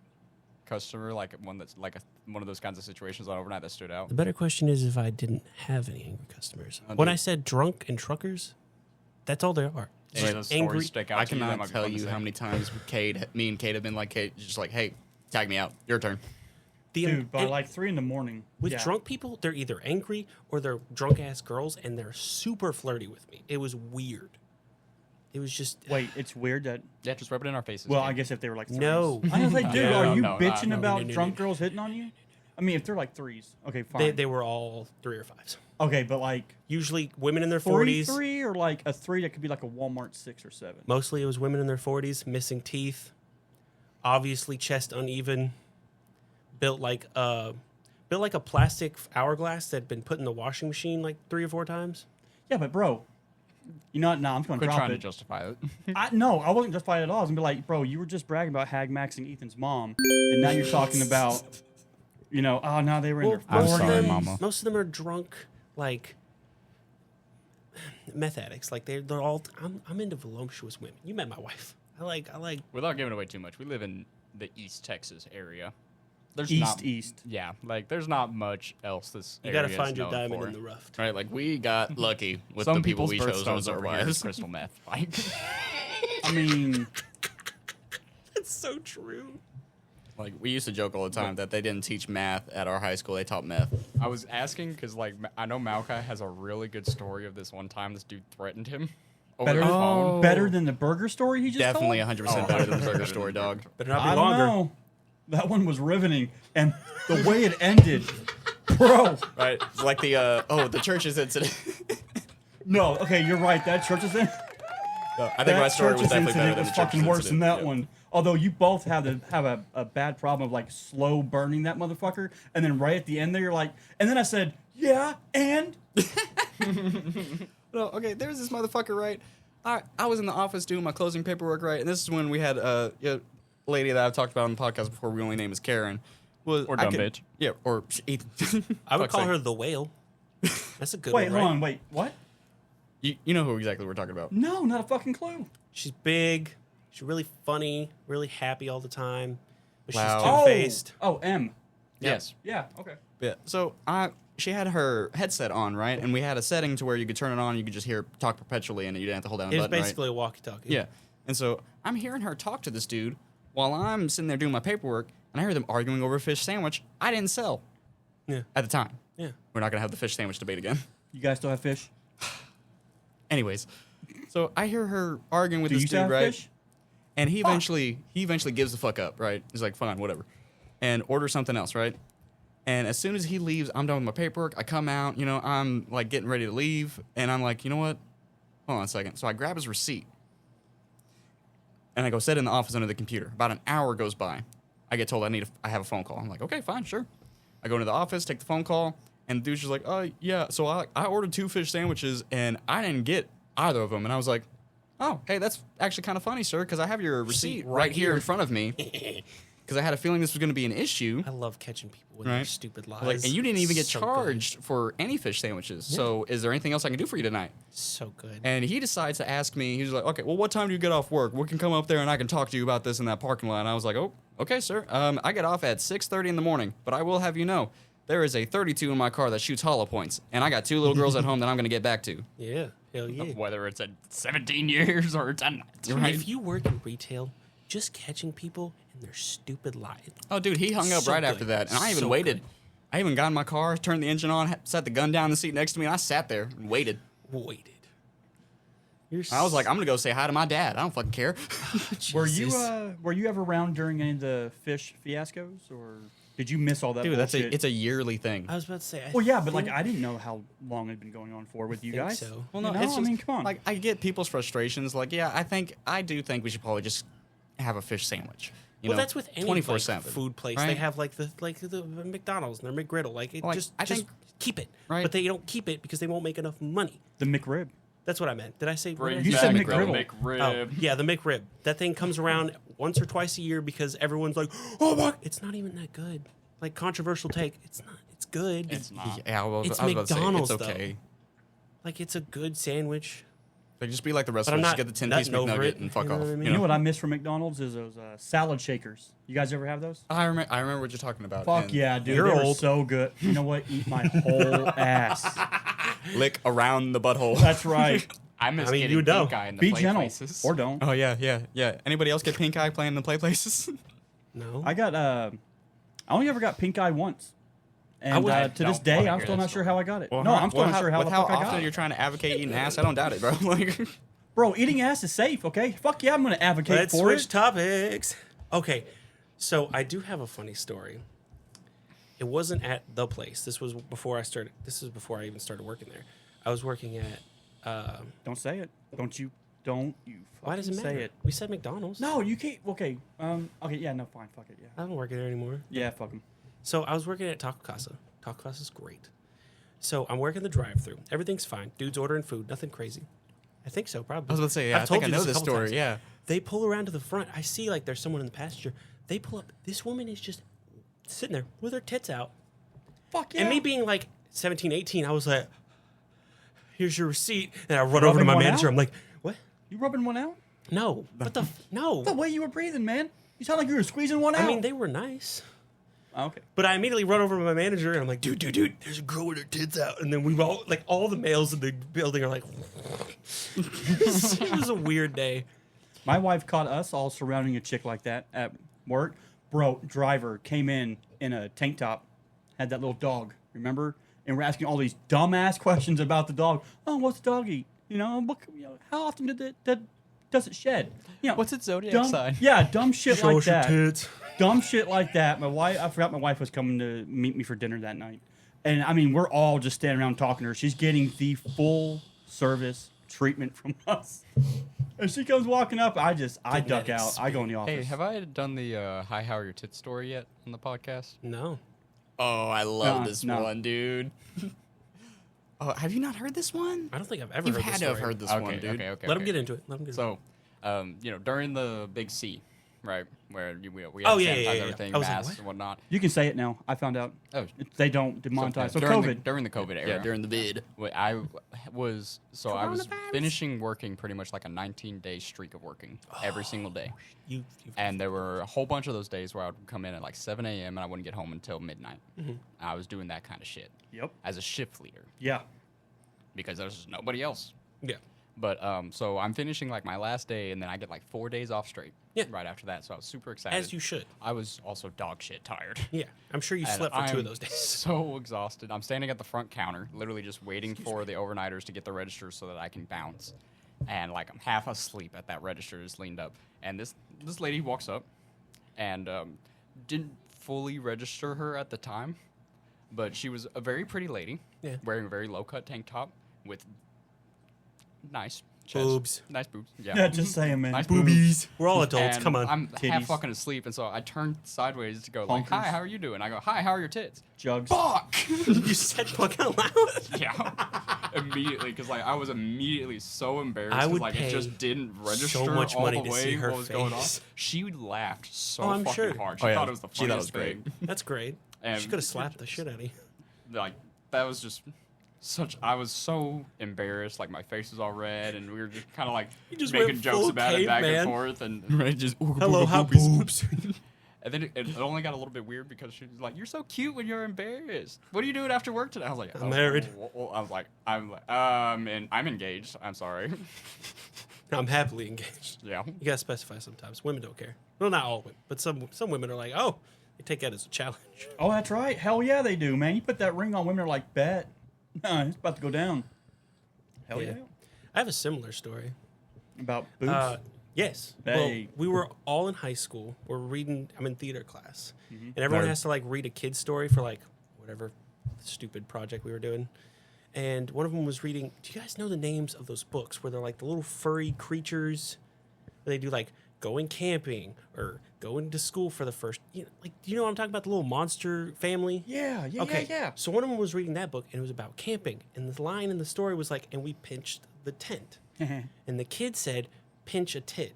B: customer, like one that's like one of those kinds of situations on overnight that stood out?
A: The better question is if I didn't have any angry customers.
B: Oh,
A: When
B: dude.
A: I said drunk and truckers, that's all there are.
B: Any of those stories
A: angry.
B: stick out
C: I
B: to you that
C: cannot
B: might be
C: tell
B: fun to
C: you
B: say?
C: how many times me and Kate have been like, Kate, just like, hey, tag me out. Your turn.
D: Dude, by
A: and
D: like 3 a.m.
A: with
D: yeah.
A: drunk people, they're either angry or they're drunk ass girls, and they're super flirty with me. It was weird. It was just
D: Wait, it's weird that.
B: Yeah, just rub it in our faces.
D: Well,
B: man.
D: I guess if they were like threes.
A: No.
D: I was like, dude,
B: No,
D: are you
B: no,
D: bitching
B: no,
D: about
A: no,
D: drunk girls hitting on you? I mean, if they're like threes, okay, fine.
A: they were all 3 or 5s.
D: Okay, but like
A: Usually women in their
D: 40s,
A: 40s.
D: three, or like a 3 that could be like a Walmart 6 or 7.
A: Mostly it was women in their 40s, missing teeth, obviously chest uneven, built like built like a plastic hourglass that had been put in the washing machine like 3 or 4 times.
D: Yeah, but bro, you know what? Nah, I'm just going to
B: Quit
D: drop
B: trying to
D: it.
B: justify it.
D: No, I wasn't justified at all. I was going to be like, bro, you were just bragging about hag maxing Ethan's mom, and now you're talking about, you know, oh, now they were in their
B: I'm
D: 40s.
B: sorry, Mama.
A: Most of them are drunk, like meth addicts. Like they're all. I'm into voluptuous women. You met my wife. I like.
B: Without giving away too much, we live in the East Texas area. There's
D: East.
B: Yeah, like there's not much else this
A: You
B: area
A: got to
B: is
A: find your
B: known
A: diamond
B: for.
A: in the rough.
C: Right, like we got lucky with
B: Some
C: the people
B: people's
C: we chose
B: birthstones
C: as our
B: over here is
C: wives.
B: crystal meth. Like,
D: I mean,
A: It's so true.
C: Like we used to joke all the time that they didn't teach math at our high school; they taught meth.
B: I was asking because like I know Malachi has a really good story of this one time this dude threatened him over
D: better,
B: the phone.
D: better than the burger story he just
C: Definitely
D: told?
C: 100% better than the burger story, dog.
A: Better not be
D: I don't
A: longer.
D: know. That one was riveting, and the way it ended, bro.
C: Right, it's like the churches incident.
D: No, okay, you're right. That church's in.
C: I think my story was definitely better than
D: was
C: the
D: fucking
C: church's
D: worse than
C: incident.
D: that
C: Yeah.
D: one. Although you both have a bad problem of like slow burning that motherfucker, and then right at the end there you're like, and then I said, yeah, and
C: No, okay, there's this motherfucker, right? I was in the office doing my closing paperwork, right? And this is when we had a lady that I've talked about on the podcast before. We only name is Karen.
B: Or dumb bitch.
C: Yeah, or Ethan.
A: I would
C: Fuck's
A: call
C: sake.
A: her the whale. That's a good
D: wait,
A: one,
D: hold
A: right?
D: on, wait, what?
C: You know who exactly we're talking about.
D: No, not a fucking clue.
A: She's big. She's really funny, really happy all the time. But
C: Loud.
A: she's two-faced.
D: Oh, M.
B: Yes.
D: Yeah, okay.
C: Yeah. So she had her headset on, right? And we had a setting to where you could turn it on, and you could just hear her talk perpetually, and you didn't have to hold down a
A: It was
C: button, right?
A: basically a walkie-talkie.
C: Yeah. And so I'm hearing her talk to this dude while I'm sitting there doing my paperwork, and I hear them arguing over a fish sandwich I didn't sell
A: Yeah.
C: at the time.
A: Yeah.
C: We're not gonna have the fish sandwich debate again.
D: You guys still have fish?
C: Anyways, so I hear her arguing with
D: Do
C: this
D: you still
C: dude,
D: have
C: right?
D: fish?
C: And he eventually gives the fuck up, right? He's like, fine, whatever. And orders something else, right? And as soon as he leaves, I'm done with my paperwork. I come out, I'm like getting ready to leave. And I'm like, you know what? Hold on a second. So I grab his receipt. And I go sit in the office under the computer. About an hour goes by. I get told I have a phone call. I'm like, okay, fine, sure. I go into the office, take the phone call. And the dude's just like, oh, yeah. So I ordered 2 fish sandwiches and I didn't get either of them. And I was like, oh, hey, that's actually kind of funny, sir, because I have your receipt right here in front of me. Because I had a feeling this was going to be an issue.
A: I love catching people with their
C: Right.
A: stupid lies.
C: Like, and you didn't even get
A: So good.
C: charged for any fish sandwiches. So is there anything else I can do for you tonight?
A: So good.
C: And he decides to ask me, he's like, okay, well, what time do you get off work? We can come up there and I can talk to you about this in that parking lot. And I was like, oh, okay, sir. I get off at 6:30 in the morning, but I will have you know, there is a 32 in my car that shoots hollow points. And I got 2 little girls at home that I'm going to get back to.
A: Yeah. Hell yeah.
B: Whether it's at 17 years or 10 nights.
C: Right.
A: If you work in retail, just catching people and their stupid lies.
C: Oh, dude, he hung up
A: So
C: right
A: good.
C: after that. And I even
A: So
C: waited.
A: good.
C: I even got in my car, turned the engine on, set the gun down in the seat next to me, and I sat there and waited.
A: Waited. You're
C: I was like, I'm going to go say hi to my dad. I don't fucking care.
D: Were you ever around during any of the fish fiascos, or did you miss all that?
C: Dude,
D: bullshit?
C: it's a yearly thing.
A: I was about to say.
D: Well, yeah, but like I didn't know how long it had been going on for with you
A: think
D: guys.
A: so.
C: Well, no,
D: You know?
C: it's just,
D: I mean, come on.
C: Like, I get people's frustrations. Like, yeah, I do think we should probably just have a fish sandwich.
A: Well, that's with any
C: 24/7
A: like, food place.
C: right?
A: They have like the McDonald's and their McGriddle. Like,
C: Like,
A: just
C: I think-
A: keep it.
C: Right.
A: But they don't keep it because they won't make enough money.
D: The McRib.
A: That's what I meant. Did I say? what did I
D: You
A: say?
D: said
B: Back
D: McGriddle.
B: McRib.
A: Oh, yeah, the McRib. That thing comes around once or twice a year because everyone's like, "Oh my!" It's not even that good. Like controversial take. It's not. It's good.
B: It's not.
C: Yeah, well,
A: It's
C: I was about to say,
A: McDonald's,
C: it's okay.
A: like it's a good sandwich.
C: Like, just be like the rest
A: But
C: of
A: I'm
C: us. Just
A: not
C: get the 10-piece
A: nutting over
C: McNugget
A: it,
C: and fuck
A: you know
C: off.
A: what I mean?
D: You know what I miss from McDonald's is those salad shakers. You guys ever have those?
C: I remember what you're talking about.
D: Fuck
C: and
D: yeah, dude.
A: You're
D: they were
A: old.
D: so good. You know what? Eat my whole ass.
C: Lick around the butthole.
D: That's right.
B: I miss
A: I mean,
B: getting
A: you don't.
B: pink eye in the
D: Be
B: play
D: gentle
B: places.
D: or don't.
C: Oh, yeah. Anybody else get pink eye playing the play places?
A: No.
D: I got I only ever got pink eye once. And
A: would-
D: to this
B: don't
D: day,
B: wanna
D: I'm
B: hear
D: still
B: that
D: not sure how I got it.
C: Well,
D: No, I'm still not sure how
C: with
D: the
C: how
D: fuck I got
C: often
D: it.
C: you're trying to advocate eating ass, I don't doubt it, bro. Like,
D: Bro, eating ass is safe, okay? Fuck yeah, I'm going to advocate
A: Let's
D: for
A: switch
D: it.
A: topics. Okay, so I do have a funny story. It wasn't at the place. This was before I started. This is before I even started working there. I was working at.
D: Don't say it. Don't you
A: Why does it
D: fucking
A: matter?
D: say it.
A: We said McDonald's.
D: No, you can't. Okay. Okay, yeah, no, fine. Fuck it, yeah.
A: I don't work there anymore.
D: Yeah, fuck 'em.
A: So I was working at Taco Casa. Taco Casa's great. So I'm working the drive-thru. Everything's fine. Dude's ordering food. Nothing crazy. I think so, probably.
C: I was about to say, yeah,
A: I've
C: I
A: told
C: think I
A: you
C: know
A: a
C: this
A: couple
C: story.
A: times.
C: Yeah.
A: They pull around to the front. I see like there's someone in the passenger. They pull up. This woman is just sitting there with her tits out.
D: Fuck yeah.
A: And me being like 17, 18, I was like, here's your receipt. And I run over to
D: Rubbing
A: my
D: one
A: manager.
D: out?
A: I'm like, what?
D: You rubbing one out?
A: No. What the? No.
D: The way you were breathing, man. You sound like you were squeezing one out.
A: I mean, they were nice.
D: Oh, okay.
A: But I immediately run over to my manager and I'm like, dude, there's a girl with her tits out. And then we all, like, all the males in the building are like, it was a weird day.
D: My wife caught us all surrounding a chick like that at work. Bro, driver came in a tank top, had that little dog, remember? And we're asking all these dumbass questions about the dog. Oh, what's the dog eat? How often does it shed?
C: What's its zodiac
D: dumb,
C: sign?
D: Yeah, dumb shit
A: Show
D: like
A: us your
D: that.
A: tits.
D: Dumb shit like that. I forgot my wife was coming to meet me for dinner that night. And I mean, we're all just standing around talking to her. She's getting the full service treatment from us. And she comes walking up. I duck out. I go in the office.
B: Hey, have I done the hi, how are your tits story yet on the podcast?
A: No.
C: Oh, I love
D: No,
C: this
D: no.
C: one, dude. Oh, have you not heard this one?
A: I don't think I've ever
C: You've
A: heard
C: had
A: this
C: to have
A: story.
C: heard this
B: Okay,
C: one, dude.
B: okay.
A: Let him get into it.
B: So, during the big C, right, where we had
A: Oh,
B: to
A: yeah,
B: sanitize
A: yeah, yeah.
B: everything,
A: I was like,
B: masks
A: what?
B: and whatnot.
D: You can say it now. I found out.
B: Oh,
D: They don't demonetize. So COVID.
B: during the COVID era.
C: Yeah, during the vid.
B: I was
A: Coronavirus.
B: finishing working pretty much like a 19-day streak of working every single day.
A: You
B: And there were a whole bunch of those days where I would come in at like 7 a.m. and I wouldn't get home until midnight. I was doing that kind of shit
D: Yep.
B: as a shift leader
D: Yeah.
B: because there was just nobody else.
A: yeah.
B: But so I'm finishing like my last day, and then I get like 4 days off straight.
A: Yeah.
B: Right after that, so I was super excited.
A: As you should.
B: I was also dog shit tired.
A: Yeah. I'm sure you
B: And
A: slept for 2
B: I'm
A: of those days.
B: So exhausted. I'm standing at the front counter, literally just waiting for the overnighters to get the registers so that I can bounce. And like I'm half asleep at that register, just leaned up, and this lady walks up, and didn't fully register her at the time, but she was a very pretty lady,
A: Yeah.
B: wearing a very low cut tank top with nice chest,
A: Boobs.
B: nice boobs.
D: Yeah, just saying, man.
B: Nice
A: Boobies. We're all adults.
B: And
A: Come on.
B: I'm half
D: Titties.
B: fucking asleep, and so I turned sideways to go like,
D: Honkers.
B: "Hi, how are you doing?" I go, "Hi, how are your tits?"
D: Jugs.
B: Fuck.
A: you said fuck out loud.
B: Yeah, immediately, because like I was immediately so embarrassed.
A: I
B: 'cause,
A: would
B: like
A: pay
B: it just didn't register
A: so much
B: all
A: money
B: the
A: to
B: way
A: see her
B: what was going on.
A: face.
B: She laughed so
A: Oh, I'm
B: fucking
A: sure.
B: hard. She
C: Oh, yeah.
B: thought it was the
C: She thought it
B: funniest
C: was great.
B: thing.
A: That's great.
B: And
A: She could have slapped the shit out of you.
B: like that was just such. I was so embarrassed. Like my face was all red, and we were just kind of like
A: just
B: making
A: went
B: jokes
A: full
B: about it back
A: caveman.
B: and forth, and
C: Right, just
A: Hello, hot
C: boobies.
A: boobs.
B: And then it only got a little bit weird because she was like, "You're so cute when you're embarrassed. What are you doing after work today?" I was like,
A: I'm married.
B: I was like, and I'm engaged. I'm sorry.
A: I'm happily engaged.
B: Yeah.
A: You gotta specify sometimes. Women don't care. Well, not all women, but some women are like, oh, they take that as a challenge.
D: Oh, that's right. Hell yeah, they do, man. You put that ring on, women are like, bet. Nah, it's about to go down. Hell yeah.
A: I have a similar story.
D: About boobs.
A: Yes.
D: Hey.
A: Well, we were all in high school. We're reading. I'm in theater class, and everyone
C: Nerd.
A: has to like read a kid's story for like whatever stupid project we were doing. And one of them was reading. Do you guys know the names of those books where they're like the little furry creatures? Where they do like going camping or going to school for the first. Do you know what I'm talking about? The little monster family.
D: yeah.
A: Okay. So one of them was reading that book, and it was about camping. And the line in the story was like, and we pinched the tent. And the kid said, pinch a tit.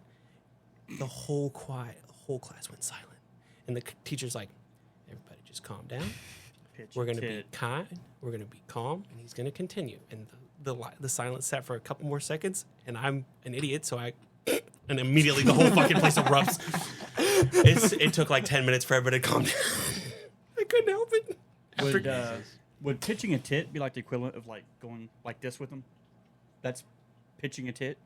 A: The whole class went silent. And the teacher's like, everybody just calm down. We're going to be kind. We're going to be calm. And he's going to continue. And the silence sat for a couple more seconds. And I'm an idiot, so and immediately the whole fucking place erupts. It took like 10 minutes for everybody to calm down. I couldn't help it.
D: Would pitching a tit be like the equivalent of like going like this with them? That's pitching a tit?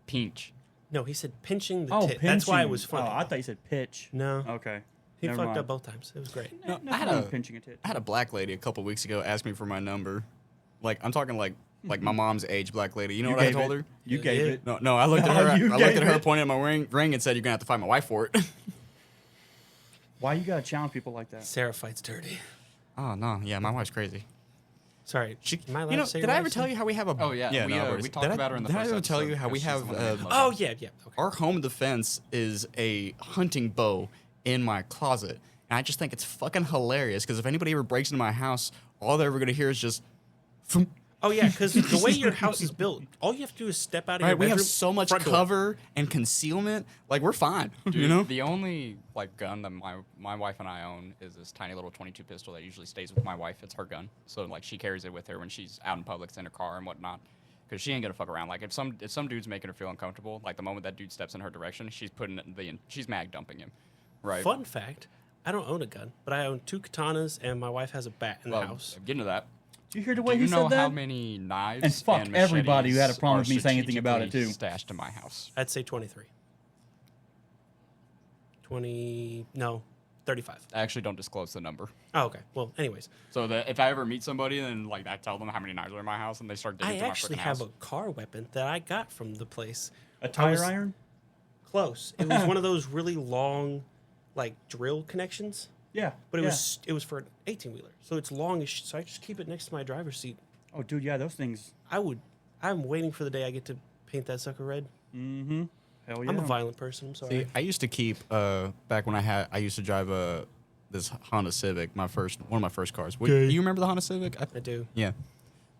B: Pinch.
A: No, he said pinching the
D: Oh,
A: tit. That's why it
D: pinching.
A: was funny.
D: Oh, I thought you said pitch.
A: No.
D: Okay.
A: He
D: Never
A: fucked
D: mind.
A: up both times. It was great.
D: No,
C: I had
D: I'm
C: a-
D: pinching a tit.
C: I had a black lady a couple weeks ago ask me for my number. Like I'm talking like my mom's age black lady. You know what I
D: gave
C: told
D: it.
C: her?
D: You gave
A: Yeah.
D: it.
C: No, I looked at her.
D: You
C: I looked
D: gave
C: at her,
D: it.
C: pointed at my ring, and said, "You're gonna have to fight my wife for it."
D: Why you gotta challenge people like that?
A: Sarah fights dirty.
C: Oh no, yeah, my wife's crazy.
A: Sorry. Am I allowed to say
C: did
A: your
C: I ever
A: wife's
C: tell
A: name?
C: you how we have a?
B: Oh yeah. we,
C: no,
B: we talked
C: did I-
B: about her in the
C: did
B: first
C: I ever tell
B: episode
C: you how we
B: because she's
C: have
B: the one that made most
A: Oh,
B: of it.
A: yeah. Okay.
C: our home defense is a hunting bow in my closet, And I just think it's fucking hilarious because if anybody ever breaks into my house, all they're ever going to hear is just... Thump.
A: Oh yeah, because the way your house is built, all you have to do is step out of your
C: Right, we
A: bedroom.
C: have so much
A: front door.
C: cover and concealment. Like, we're fine,
B: Dude,
C: you know?
B: the only like gun that my wife and I own is this tiny little 22 pistol that usually stays with my wife. It's her gun, so like she carries it with her when she's out in public, it's in her car and whatnot. Because she ain't gonna fuck around. Like if some dude's making her feel uncomfortable, like the moment that dude steps in her direction, she's mag dumping him. Right.
A: Fun fact: I don't own a gun, but I own 2 katanas, and my wife has a bat in the house.
B: Get into that.
D: Did you hear the
B: Do
D: way
B: you
D: he
B: know
D: said that?
B: how many knives
D: And fuck
B: machetes
D: everybody who had a problem
B: are
D: with me saying anything about it,
B: strategically
D: too.
B: stashed in my house?
A: I'd say 23. 35.
B: I actually don't disclose the number.
A: Oh, okay. Well, anyways,
B: So that if I ever meet somebody and like I tell them how many knives are in my house and they start digging
A: I
B: through
A: actually
B: my freaking
A: have
B: house.
A: a car weapon that I got from the place.
D: A tire
A: was-
D: iron?
A: Close. It was one of those really long, like drill connections,
D: Yeah.
A: but it
D: yeah.
A: was for an 18-wheeler, so it's long as so I just keep it next to my driver's seat.
D: Oh, dude, yeah, those things.
A: I'm waiting for the day I get to paint that sucker red.
D: Mm-hmm. Hell yeah.
A: I'm a violent person. I'm sorry.
C: See, I used to keep, back when I used to drive this Honda Civic, one of my first cars. Do you remember the Honda Civic?
A: I do.
C: Yeah.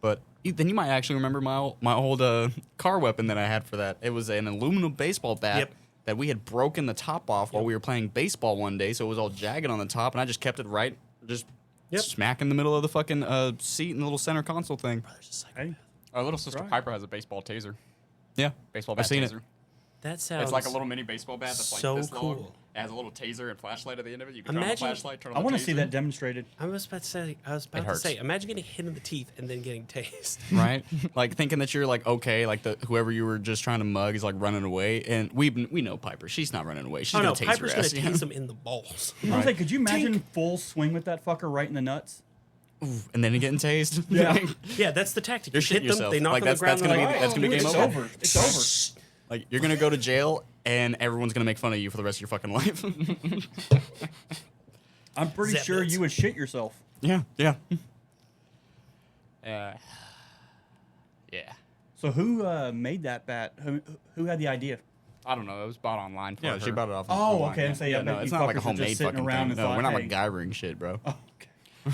C: But then you might actually remember my old car weapon that I had for that. It was an aluminum baseball bat
A: Yep.
C: that we had broken the top off while we were playing baseball one day, so it was all jagged on the top, and I just kept it right, just
A: Yep.
C: smack in the middle of the fucking seat in the little center console thing.
A: Brother's a psychopath.
D: Hey,
B: Our little sister
D: Right.
B: Piper has a baseball taser.
C: Yeah.
B: Baseball
C: I've
B: bat
C: seen
B: taser.
C: it.
A: That sounds.
B: It's like a little mini baseball bat that's
A: so
B: like this long.
A: cool.
B: It has a little taser and flashlight at the end of it. You can turn on the
A: Imagine-
B: flashlight, turn on
D: I
B: the
D: want to see
B: taser.
D: that demonstrated.
A: I was about to
B: hurts.
A: say, imagine getting hit in the teeth and then getting tased.
C: Right? Like thinking that you're like okay, like whoever you were just trying to mug is like running away, and we know Piper. She's not running away. She's
A: Oh no,
C: gonna tase
A: Piper's
C: your
A: gonna
C: ass. you
A: tase
C: know?
A: him in the balls.
D: I was like, could you imagine full swing with that fucker right in the nuts?
C: And then getting tased.
D: Yeah.
A: Yeah, that's the tactic.
C: You're
A: You hit
C: shitting
A: them,
C: yourself.
A: they knock
C: Like,
A: on the
C: that's
A: ground.
C: gonna
A: they're
C: be-
A: like,
C: that's gonna be
A: "Oh,
C: game
D: It's
C: over."
D: over. It's over.
C: Like you're gonna go to jail, and everyone's gonna make fun of you for the rest of your fucking life.
D: I'm pretty
A: Zip
D: sure
A: it.
D: you would shit yourself.
C: yeah.
B: Yeah.
D: So who made that bat? Who had the idea?
B: I don't know. It was bought online. For
C: Yeah, she
B: her.
C: bought it off.
D: Oh,
C: online,
D: okay. So yeah,
C: no,
D: you
C: it's not like a
D: fuckers were just
C: homemade
D: sitting
C: fucking
D: around
C: thing.
D: and
C: No,
D: thought,
C: we're not
D: hey.
C: MacGyvering shit, bro.
D: Oh,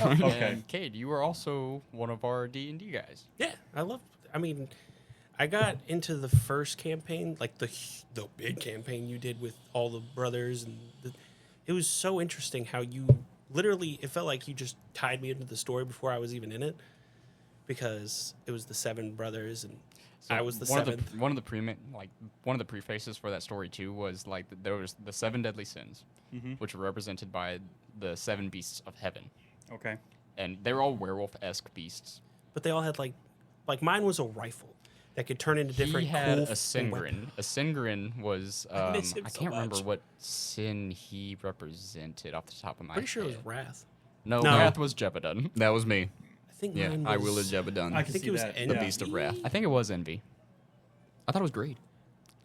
D: okay. Okay.
B: And Kade, you were also one of our D&D guys.
A: Yeah, I mean, I got into the first campaign, like the big campaign you did with all the brothers, and it was so interesting how you literally, it felt like you just tied me into the story before I was even in it, because it was the 7 brothers and
B: So
A: I was the
B: one
A: 7th.
B: One of the prefaces for that story too was like there was the 7 deadly sins, which were represented by the 7 beasts of heaven,
D: Okay.
B: and they're all werewolf-esque beasts.
A: But they all had like mine was a rifle that could turn into different.
B: He had
A: cool
B: a Singrin. A Singrin was
A: I miss him
B: I
A: so
B: can't remember
A: much.
B: what sin he represented off the top of my
A: Pretty sure it
B: head.
A: was Wrath.
B: No,
A: No.
B: Wrath was Jebediah.
C: That was me.
A: I think
C: Yeah,
A: mine was,
C: I wielded Jebediah.
D: I can
A: think
D: see
A: it was
D: that.
A: Envy.
C: The Beast of Wrath.
B: I think it was Envy. I thought it was Greed.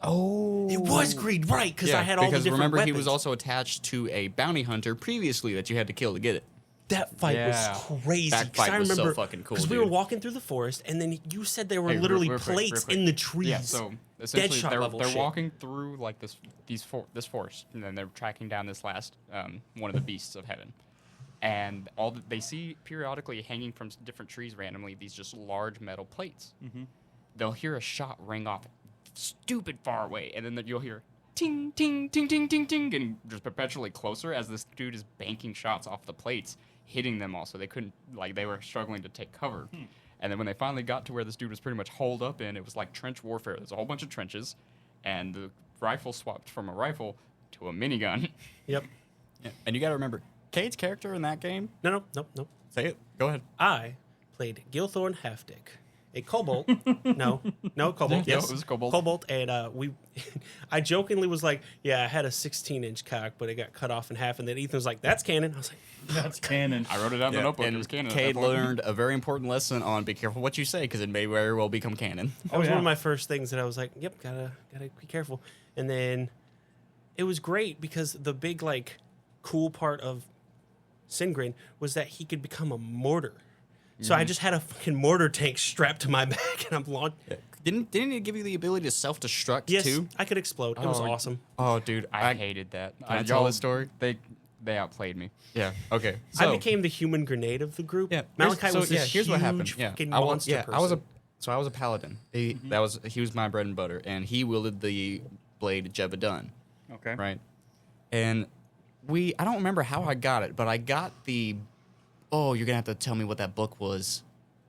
C: Oh,
A: It was Greed, right? Because I had all the
C: because
A: different
C: remember
A: weapons.
C: he was also attached to a bounty hunter previously that you had to kill to get it.
A: That fight
B: Yeah.
A: was crazy.
C: That
A: 'cause
C: fight
A: I
C: was so
A: remember,
C: fucking cool,
A: Because we were
C: dude.
A: walking through the forest, and then you said there were
B: Hey,
A: literally
B: real quick,
A: plates
B: real
A: in the
B: quick.
A: trees.
B: Yeah, so essentially
A: Deadshot level
B: they're
A: shit.
B: walking through like this forest, and then they're tracking down this last one of the beasts of heaven, and they see periodically hanging from different trees randomly these just large metal plates. They'll hear a shot ring off stupid far away, and then you'll hear ting ting ting ting ting ting, getting just perpetually closer as this dude is banking shots off the plates, hitting them all, so they couldn't, like, they were struggling to take cover. And then when they finally got to where this dude was pretty much holed up in, it was like trench warfare. There's a whole bunch of trenches, and the rifle swapped from a rifle to a minigun.
A: Yep.
C: Yeah. And you got to remember, Cade's character in that game.
A: No.
C: Say it. Go ahead.
A: I played Gilthorn Halfdick, a kobold. no, kobold.
B: Yeah,
A: Yes,
B: it was a kobold.
A: Kobold, and I jokingly was like, yeah, I had a 16-inch cock, but it got cut off in half, and then Ethan was like, that's canon. I was like,
D: That's canon.
B: I wrote it down in the notebook.
C: And
B: It was canon. at
C: Cade
B: that point.
C: learned a very important lesson on be careful what you say because it may very well become canon.
A: that was
D: yeah.
A: one of my first things that I was like, yep, gotta be careful. And then it was great because the big like cool part of Singrin was that he could become a mortar. So I just had a fucking mortar tank strapped to my back, and I'm long.
C: Didn't it give you the ability to self-destruct
A: Yes,
C: too?
A: I could explode. It was
B: Oh,
A: awesome.
C: Oh, dude,
B: I hated that.
C: I tell this story?
B: They outplayed me.
C: Yeah. Okay.
A: I
C: So,
A: became the human grenade of the group.
C: yeah.
A: Malachi
C: so,
A: was this
C: here's what happened.
A: huge
C: Yeah.
A: fucking
C: I was,
A: monster
C: yeah,
A: person.
C: I was a paladin. He was my bread and butter, and he wielded the blade Jebedun,
D: Okay.
C: right? And I don't remember how I got it, but I got the. Oh, you're gonna have to tell me what that book was.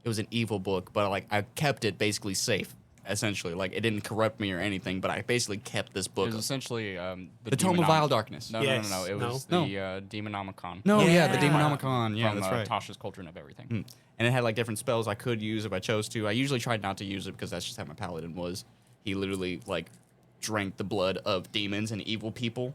C: It was an evil book, but like I kept it basically safe, essentially. Like it didn't corrupt me or anything, but I basically kept this
B: It
C: book.
B: was essentially
C: The Tome of Vile Darkness.
B: No,
A: Yes.
B: no. It
A: No.
B: was
C: No.
B: the Demonomicon.
C: No, yeah, the
A: Yeah.
C: Demonomicon. Yeah,
B: from
C: that's right.
B: Tasha's Cauldron of Everything.
C: And it had like different spells I could use if I chose to. I usually tried not to use it because that's just how my paladin was. He literally like drank the blood of demons and evil people.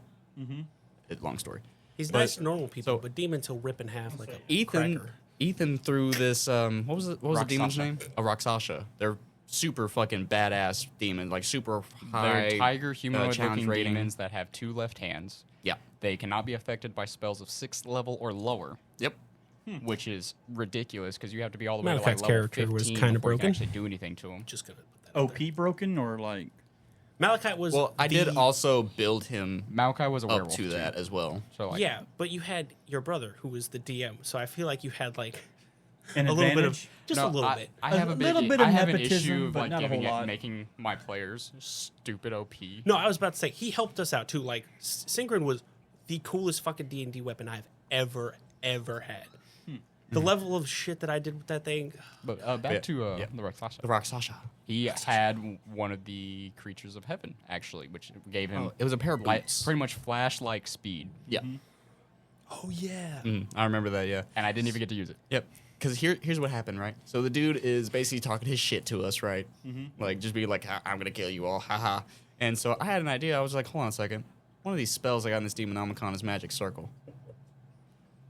C: Long story.
A: He's
C: But-
A: nice to normal people,
C: so-
A: but demons he'll rip in half like a
C: Ethan
A: cracker.
C: Ethan threw this what was the demon's
B: Roxasha.
C: name? A Roxasha. They're super fucking badass demons, like super high
B: They're tiger
C: challenge
B: humanoid-looking
C: rating.
B: demons that have 2 left hands.
C: Yeah.
B: They cannot be affected by spells of 6th level or lower,
C: Yep.
B: which is ridiculous because you have to be all the way to like
A: Malachi's
B: level
A: character
B: 15
A: was
B: before
A: kinda
B: you can
A: broken.
B: actually do anything to them.
A: Just gonna put that out there.
D: OP broken or like
A: Malachi was
C: Well, I did also build him
B: Malachi was a
C: up
B: werewolf
C: to
B: too.
C: that as well.
B: So like,
A: yeah, but you had your brother who was the DM, so I feel like you had like
D: an
A: a little bit of
D: advantage?
A: just
B: No,
A: a little bit.
B: I have
D: A
B: a
D: little
B: big,
D: bit of
B: I have an
D: nepotism,
B: issue of
D: but
B: like
D: not a whole
B: giving
D: lot.
B: making my players stupid OP.
A: No, I was about to say he helped us out too. Like Syngron was the coolest fucking D&D weapon I've ever had. The level of shit that I did with that thing.
B: But back
C: Yeah,
B: to
C: yeah.
B: the Roxasha.
C: The Roxasha.
B: He had one of the creatures of heaven actually, which gave him
C: It was a pair of boots.
B: pretty much flash-like speed,
C: Yeah.
A: Oh yeah.
C: I remember that, yeah.
B: and I didn't even get to use it.
C: Yep. Because here's what happened, right? So the dude is basically talking his shit to us, right? Like, just be like, I'm going to kill you all, haha. And so I had an idea. I was like, hold on a second. One of these spells I got in this Demonomicon is Magic Circle.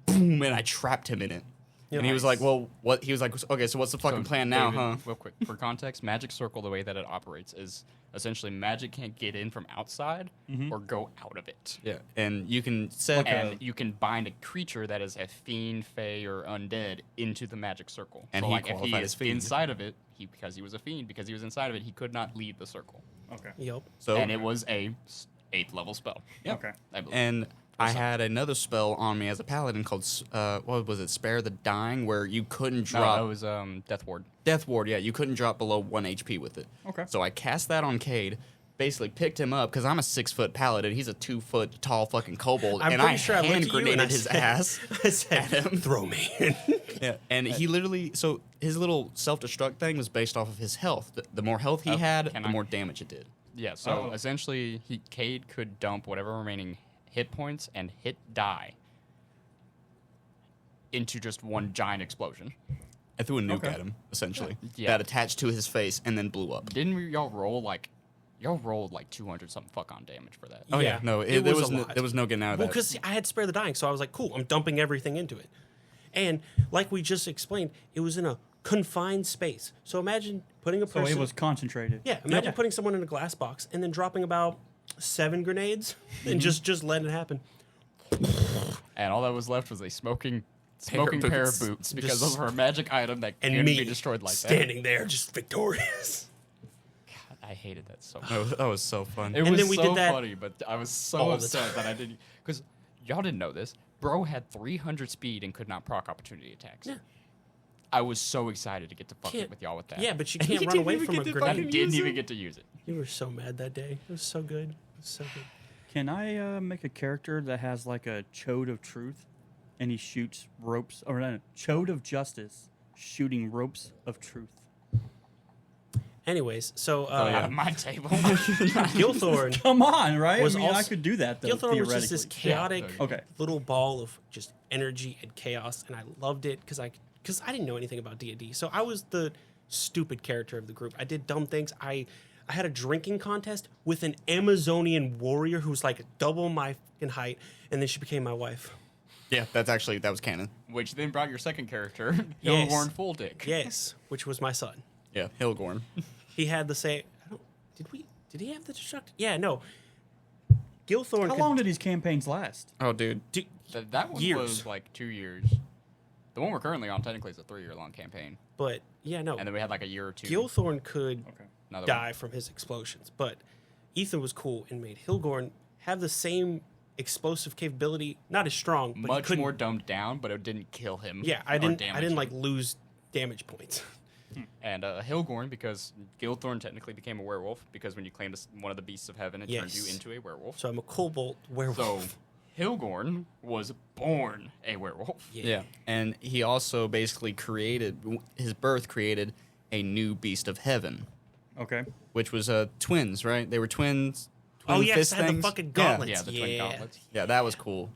C: Boom, and I trapped him in it.
A: Yeah,
C: and he was
A: nice.
C: like, well, what? He was like, okay, so what's the fucking
B: So,
C: plan now,
B: David,
C: huh?
B: Real quick, for context, Magic Circle, the way that it operates is essentially magic can't get in from outside or go out of it.
C: Yeah. And you can set...
B: And you can bind a creature that is a fiend, fey, or undead into the magic circle.
C: And
B: so,
C: he
B: like, if he
C: qualified
B: is
C: as fiend.
B: inside of it, because he was a fiend, because he was inside of it, he could not leave the circle.
D: Okay.
A: Yep.
C: so,
B: And it was a 8th level spell.
D: Okay.
B: I believe.
C: And I had another spell on me as a paladin called, what was it, Spare the Dying, where you couldn't drop...
B: No, it was Death Ward.
C: Death Ward, yeah, you couldn't drop below 1 HP with it.
D: Okay.
C: So I cast that on Kade, basically picked him up, because I'm a 6-foot paladin, he's a 2-foot tall fucking kobold,
A: I'm
C: and
A: pretty
C: I
A: sure I looked
C: hand
A: at you and
C: grenaded
A: I
C: his
A: said-
C: ass.
A: I said,
C: at him.
A: throw me.
C: Yeah, and he literally, so his little self-destruct thing was based off of his health. The more health he had,
B: can
C: the
B: I-
C: more damage it did.
B: Yeah, so essentially, Cade could dump whatever remaining hit points and hit die into just one giant explosion.
C: I threw a nuke
D: Okay.
C: at him, essentially,
B: Yeah.
C: that attached to his face and then blew up.
B: Didn't y'all roll like... Y'all rolled like 200 something fuck on damage for that.
C: Oh yeah,
A: Yeah,
C: no,
A: it
C: there
A: was
C: was
A: a
C: no,
A: lot.
C: there was no getting out of
A: Well,
C: that.
A: because I had Spare the Dying, so I was like, cool, I'm dumping everything into it. And like we just explained, it was in a confined space. So imagine putting a
D: So
A: person...
D: it was concentrated.
A: Yeah, imagine putting someone in a glass box and then dropping about 7 grenades and just letting it happen.
B: And all that was left was a smoking
C: Pair of
B: pair of
C: boots.
B: boots because
A: Just-
B: of her magic item that
A: And
B: couldn't
A: me
B: be destroyed like
A: standing there just victorious.
B: that. I hated that so much.
C: That was so fun.
B: It
A: And
B: was
A: then we
B: so
A: did that
B: funny, but I was so
A: all the
B: upset that I didn't... Because y'all didn't know this. Bro had 300 speed and could not proc opportunity attacks.
A: Yeah.
B: I was so excited to get to fuck
A: Can't-
B: it with y'all with that.
A: Yeah, but you
C: And
A: can't
C: you
A: run
C: didn't
A: away
C: even
A: from a
C: get to
B: I
A: grenade.
C: fucking
B: didn't
C: use
B: even
C: it.
B: get to use it.
A: You were so mad that day. It was so good. It was so good.
D: Can I make a character that has like a chode of truth, and he shoots ropes, or no, chode of justice, shooting ropes of truth?
A: Anyways, so
B: Out of my table.
A: Gilthorn
D: Come on, right?
A: Was
D: I mean, I
A: also-
D: could do that though.
A: Gilthorn was just this
D: theoretically.
A: chaotic
B: Yeah.
D: Okay.
A: little ball of just energy and chaos, and I loved it because I didn't know anything about D&D, so I was the stupid character of the group. I did dumb things. I had a drinking contest with an Amazonian warrior who's like double my fucking height, and then she became my wife.
C: Yeah, that was canon.
B: Which then brought your second character,
A: Yes.
B: Hillborn Full Dick.
A: Yes, which was my son.
C: Yeah, Hilgorn.
A: He had the same. Did he have the destruct? Yeah, no. Gilthorn.
D: How
A: could
D: long did these campaigns last?
C: Oh, dude.
A: do,
B: That one
A: Years.
B: was like 2 years. The one we're currently on technically is a 3-year-long campaign.
A: but yeah, no.
B: And then we had like a year or two.
A: Gilthorn could
D: Okay.
B: Another
A: die from his explosions, but Ethan was cool and made Hilgorn have the same explosive capability, not as strong, but he
B: Much
A: couldn't-
B: more dumbed down, but it didn't kill him.
A: Yeah, I
B: or
A: didn't
B: damage him.
A: like lose damage points.
B: And Hilgorn, because Gilthorn technically became a werewolf, because when you claimed one of the beasts of heaven, it turned you
A: Yes.
B: into a werewolf.
A: So I'm a kobold
B: So
A: werewolf.
B: Hilgorn was born a werewolf.
C: Yeah. And he also basically his birth created a new beast of heaven,
D: Okay.
C: which was twins, right? They were twins.
A: Oh
C: twin
A: yeah, 'cause
C: fist
A: I had the
C: things.
A: fucking
C: Yeah.
A: gauntlets.
B: Yeah, the twin gauntlets.
C: Yeah, that was cool.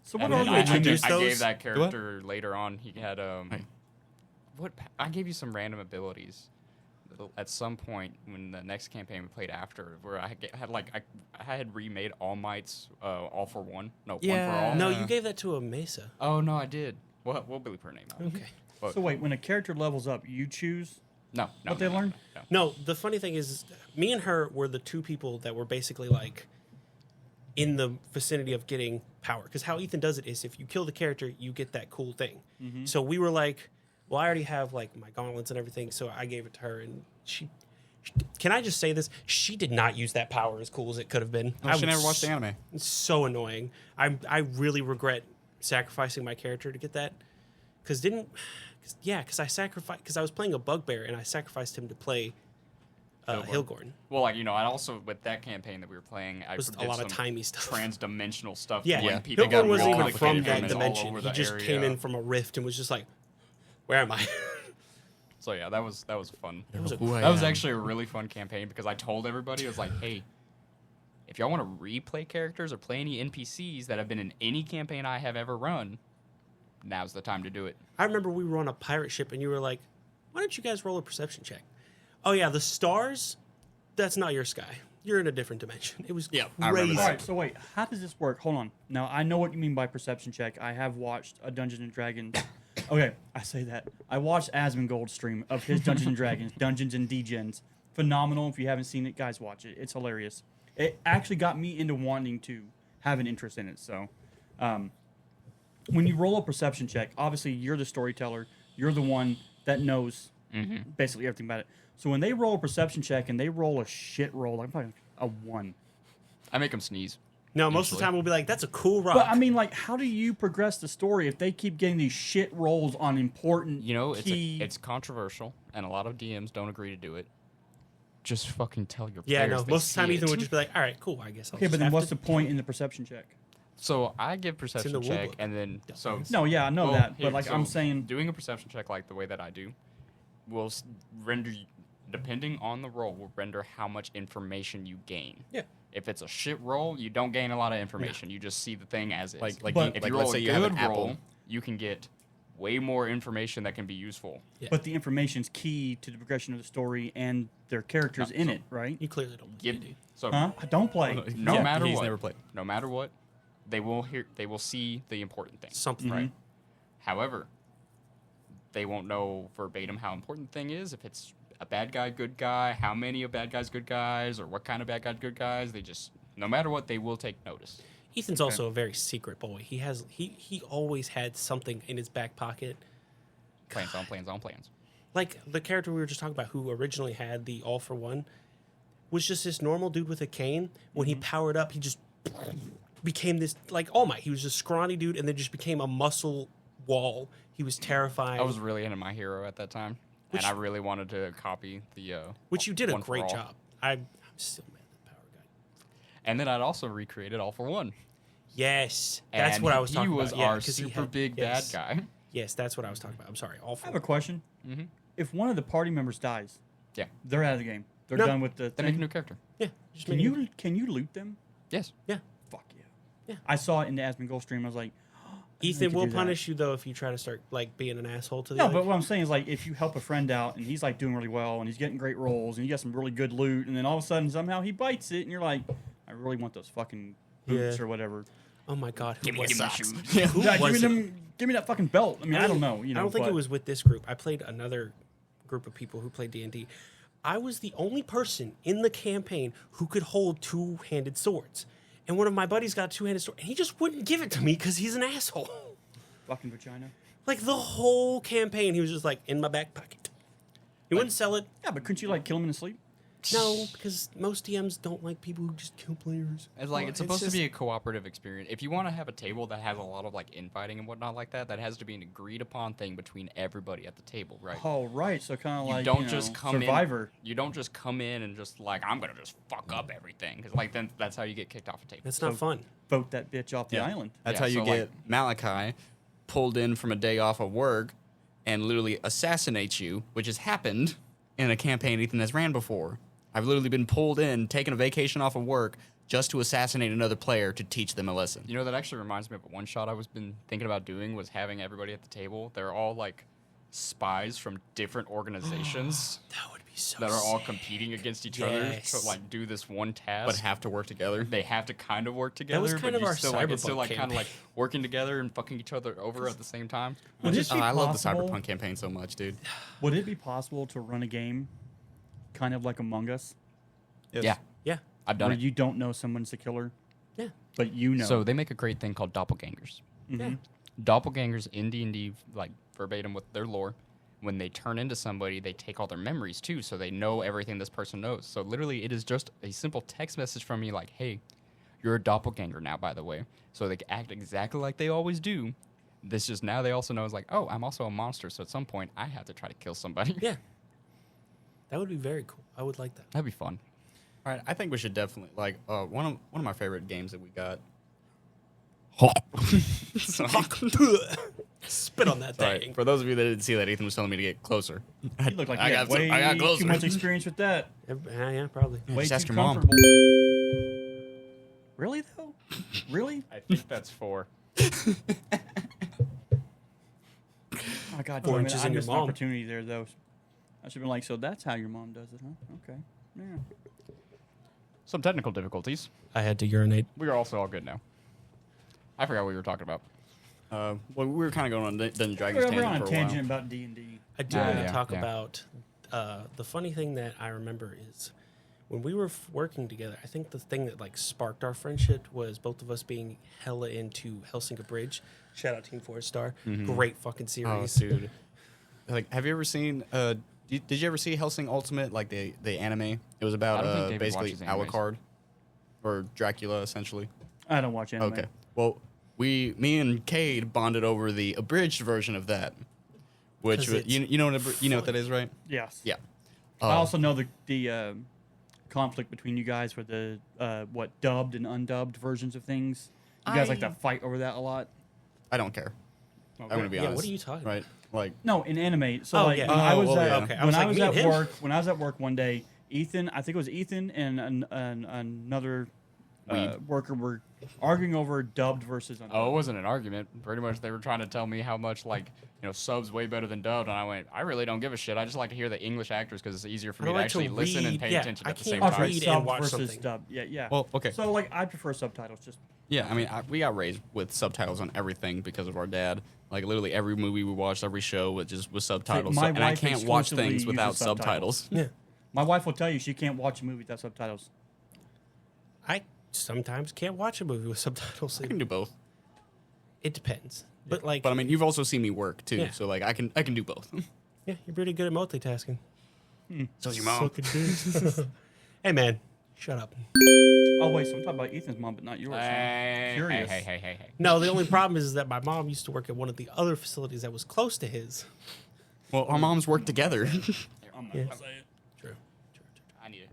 D: So
B: And
D: what
B: then
D: are
A: you
D: you
A: introduce
B: I
A: those?
B: gave that
C: what?
B: character later on. He had
C: Hey.
B: I gave you some random abilities at some point when the next campaign we played after, where I had remade All Might's All for One. No, One for
C: Yeah.
B: All.
A: No, you gave that to a Mesa.
B: Oh no, I did. We'll bleep her name out.
A: Okay.
B: But
D: So wait, when a character levels up, you choose.
B: no,
D: what they learn?
B: No.
A: No, the funny thing is, me and her were the two people that were basically like in the vicinity of getting power. Because how Ethan does it is, if you kill the character, you get that cool thing. So we were like, well, I already have like my gauntlets and everything, so I gave it to her, and she. Can I just say this? She did not use that power as cool as it could have been.
C: Oh, she
A: was
C: never watched the anime.
A: It's so annoying. I really regret sacrificing my character to get that. Because I sacrificed, because I was playing a bugbear and I sacrificed him to play Hilgorn.
B: Well, like, I also, with that campaign that we were playing, I
A: It was
B: did
A: a lot
B: some
A: of timey stuff.
B: trans-dimensional stuff.
A: Yeah,
B: when
C: Yeah.
B: people
A: Hilgorn
B: got
A: wasn't
B: really
A: even from
B: complicated
A: that
B: all
A: dimension.
B: over
A: He
B: the
A: just
B: area.
A: came in from a rift and was just like, "Where am I?"
B: So yeah, that was fun.
A: That was a
C: Who I
B: That was
C: am.
B: actually a really fun campaign because I told everybody, I was like, hey, if y'all want to replay characters or play any NPCs that have been in any campaign I have ever run, now's the time to do it.
A: I remember we were on a pirate ship and you were like, "Why don't you guys roll a perception check?" Oh yeah, the stars. That's not your sky. You're in a different dimension. It was
C: Yeah, I remember
A: crazy.
C: that.
D: All right. So wait, how does this work? Hold on. Now I know what you mean by perception check. I have watched a Dungeons and Dragons. Okay, I say that. I watched Asmongold's stream of his Dungeons and Dragons, Dungeons and Degens. Phenomenal. If you haven't seen it, guys, watch it. It's hilarious. It actually got me into wanting to have an interest in it. So, when you roll a perception check, obviously you're the storyteller. You're the one that knows basically everything about it. So when they roll a perception check and they roll a shit roll, like probably a 1.
B: I make them sneeze.
A: No, most of the
B: Usually.
A: time we'll be like, "That's a cool rock."
D: But I mean, like, how do you progress the story if they keep getting these shit rolls on important key?
B: It's controversial, and a lot of DMs don't agree to do it. Just fucking tell your
A: yeah,
B: players
A: no.
B: they
A: Most of the time,
B: see
A: Ethan
B: it.
A: would just be like, "All right, cool. I guess." I'll
D: Okay,
A: just
D: but then
A: have
D: what's
A: to-
D: the point in the perception check?
B: So I give perception
A: the
B: check,
A: rulebook.
B: and then so
D: No, yeah, I know
B: well,
D: that,
B: here,
D: but like
B: so
D: I'm saying,
B: doing a perception check like the way that I do will render, depending on the roll, will render how much information you gain.
A: Yeah.
B: If it's a shit roll, you don't gain a lot of information. You just see the thing as is.
C: Like
D: But-
B: if
C: like
B: you roll
C: let's say
B: a
C: you have
B: good
C: an apple.
B: roll, you can get way more information that can be useful.
A: Yeah.
D: but the information's key to the progression of the story and their characters
B: No,
D: in
B: so-
D: it, right?
A: You clearly don't.
B: Give,
A: Dude.
B: so
D: Huh? I don't play.
B: no
C: Yeah,
B: matter
C: he's
B: what,
C: never played.
B: no matter what, they will see the important things.
A: Something.
B: Right. However, they won't know verbatim how important the thing is. If it's a bad guy, good guy, how many of bad guys, good guys, or what kind of bad guys, good guys. They just, no matter what, they will take notice.
A: Ethan's also a very secret boy. He always had something in his back pocket.
B: Plans on plans on plans.
A: Like the character we were just talking about, who originally had the All for One, was just this normal dude with a cane. When he powered up, he just became this like All Might. He was a scrawny dude, and then just became a muscle wall. He was terrifying.
B: I was really into my hero at that time,
A: Which-
B: and I really wanted to copy the.
A: which you did a
B: One for
A: great
B: All.
A: job. I'm still mad at the power guy.
B: And then I'd also recreated All for One.
A: Yes, that's
B: And
A: what I was
B: he
A: talking
B: was
A: about. Yeah,
B: our
A: 'cause he
B: super
A: had-
B: big
A: yes.
B: bad guy.
A: Yes, that's what I was talking about. I'm sorry. All
D: I
A: for
D: have a question.
B: Mhm.
D: If one of the party members dies,
B: Yeah,
D: they're out of the game. They're
A: No.
D: done with the
B: they make a
D: thing.
B: new character.
A: yeah. Just
D: Can
A: make it-
D: you loot them?
B: Yes.
A: Yeah.
D: Fuck yeah.
A: Yeah.
D: I saw it in the Asmongold stream. I was like,
A: Ethan will punish you though if you try to start like being an asshole to the
D: No,
A: other.
D: but what I'm saying is like if you help a friend out and he's like doing really well and he's getting great rolls and you got some really good loot and then all of a sudden somehow he bites it and you're like, I really want those fucking boots
A: Yeah.
D: or whatever.
A: Oh my god, who
B: Give me
A: was
B: my
A: it?
B: shoes.
A: Who
D: Yeah,
A: was it?
D: give me that fucking belt. I mean, I don't know. You know,
A: I don't think it
D: but-
A: was with this group. I played another group of people who played D&D. I was the only person in the campaign who could hold two-handed swords. And one of my buddies got a two-handed sword, and he just wouldn't give it to me because he's an asshole.
D: fucking vagina.
A: Like the whole campaign, he was just like in my back pocket. He wouldn't sell it.
D: Yeah, but couldn't you like kill him in his sleep?
A: No, because most DMs don't like people who just kill players.
B: It's like
A: Well,
B: it's supposed
A: just-
B: to be a cooperative experience. If you want to have a table that has a lot of like infighting and whatnot like that, that has to be an agreed upon thing between everybody at the table, right?
D: Oh, right. So kind of
B: You
D: like
B: don't just come
D: Survivor.
B: in. You don't just come in and just like I'm gonna just fuck up everything because like then that's how you get kicked off a table.
A: That's not
D: So-
A: fun.
D: Vote that bitch off the island.
C: That's
B: Yeah,
C: how you
B: so,
C: get Malachi pulled in from a day off of work and literally assassinates you, which has happened in a campaign Ethan has ran before. I've literally been pulled in, taken a vacation off of work just to assassinate another player to teach them a lesson.
B: You know, that actually reminds me of a one shot I was been thinking about doing was having everybody at the table. They're all like spies from different organizations
A: That would be so.
B: that are all
A: sick.
B: competing against each other
A: Yes.
B: to like do this one task.
C: But have to work together.
B: they have to kind of work together.
A: was kind
B: but
A: of
B: you
A: our
B: still, like, it's still
A: Cyberpunk
B: like kind of like
A: campaign.
B: working together and fucking each other over at the same time.
D: Would it be
C: I love the
D: possible-
C: Cyberpunk campaign so much, dude.
D: Would it be possible to run a game kind of like Among Us,
C: Yes.
B: Yeah,
A: Yeah,
B: I've done
D: where
B: it.
D: you don't know someone's the killer,
A: yeah,
D: but you know?
B: So they make a great thing called doppelgangers.
A: yeah.
B: Doppelgangers in D&D, like verbatim with their lore, when they turn into somebody, they take all their memories too, so they know everything this person knows. So literally, it is just a simple text message from me like, hey, you're a doppelganger now, by the way. So they act exactly like they always do. This just now they also know is like, oh, I'm also a monster, so at some point I have to try to kill somebody.
A: Yeah. That would be very cool. I would like that.
B: That'd be fun.
C: All right, I think we should definitely like one of my favorite games that we got.
A: Spit on that
C: Sorry,
A: thing.
C: for those of you that didn't see that, Ethan was telling me to get closer.
D: You look like
C: I
D: you
C: got
D: had way
C: I got closer.
D: too much experience with that.
A: Yeah, probably.
C: Yeah,
D: Way
C: just ask
D: too
C: your mom.
D: comfortable. Really though? Really?
B: I think that's 4.
D: Oh God,
A: 4
D: damn it,
A: inches
D: I
A: in your
D: missed an
A: mom.
D: opportunity there though. I should have been like, so that's how your mom does it, huh? Okay. Yeah.
B: Some technical difficulties.
A: I had to urinate.
B: We are also all good now. I forgot what we were talking about.
C: Well, we were kind of going on Dungeons & Dragons
D: We're on
C: tangent
D: a
C: for a while.
D: tangent about D&D.
A: I do
B: Ah,
A: want to
B: yeah,
A: talk
B: yeah.
A: about the funny thing that I remember is when we were working together. I think the thing that like sparked our friendship was both of us being hella into Helsinki Bridge. Shout out Team 4-Star. Great fucking
C: Oh,
A: series.
C: dude. Like, have you ever seen? Did you ever see Helsing Ultimate, like the anime? It was
B: I
C: about
B: don't think David
C: basically
B: watches animes.
C: Alucard, or Dracula, essentially.
D: I don't watch anime.
C: Okay. Well, me and Kade bonded over the abridged version of that, which
A: 'Cause
C: was,
A: it's
C: you know what that is, right?
D: Yes.
C: Yeah.
D: I also know the conflict between you guys for the dubbed and undubbed versions of things. You guys like to fight over that a lot.
C: I don't care. I'm
D: Okay.
C: gonna be
A: Yeah,
C: honest.
A: what are you talking
C: Right. Like,
D: No, in anime. So
A: Oh,
D: like
A: yeah.
D: when I was
C: Oh, well,
D: at,
C: yeah.
A: Okay, I
D: when
A: was
D: I
A: like,
D: was
A: me
D: at
A: and him?
D: work, one day, Ethan, I think it was Ethan and another worker were arguing over dubbed versus undubbed.
B: Oh, it wasn't an argument. Pretty much, they were trying to tell me how much subs way better than dubbed, and I went, I really don't give a shit. I just like to hear the English actors because it's easier for
A: I
B: me
A: don't
B: to
A: like
B: actually
A: to
B: listen and
A: read.
B: pay
A: Yeah,
B: attention
A: I
B: at the same
A: can't
B: time.
A: read and
D: sub
A: watch
D: versus
A: something.
D: dub. Yeah, yeah.
C: well, okay.
D: So like I prefer subtitles. Just
C: Yeah, I mean, we got raised with subtitles on everything because of our dad. Like, literally every movie we watched, every show, was just with subtitles.
D: my
C: And I
D: wife
C: can't watch
D: exclusively
C: things without
D: uses subtitles.
C: subtitles.
A: Yeah.
D: my wife will tell you she can't watch a movie without subtitles.
A: I sometimes can't watch a movie with subtitles.
C: I can do both.
A: It depends. But like,
C: But I mean, you've also seen me work too,
A: Yeah.
C: so like I can do both.
A: yeah, you're pretty good at multitasking.
C: So's your
A: So could you. Hey man, shut up.
D: Oh wait, so I'm talking about Ethan's mom, but not yours.
B: Hey,
D: Curious.
B: hey.
A: No, the only problem is that my mom used to work at one of the other facilities that was close to his.
C: Well, our moms work together.
D: I'm not
A: Yeah.
D: gonna say it.
A: True.
B: I need to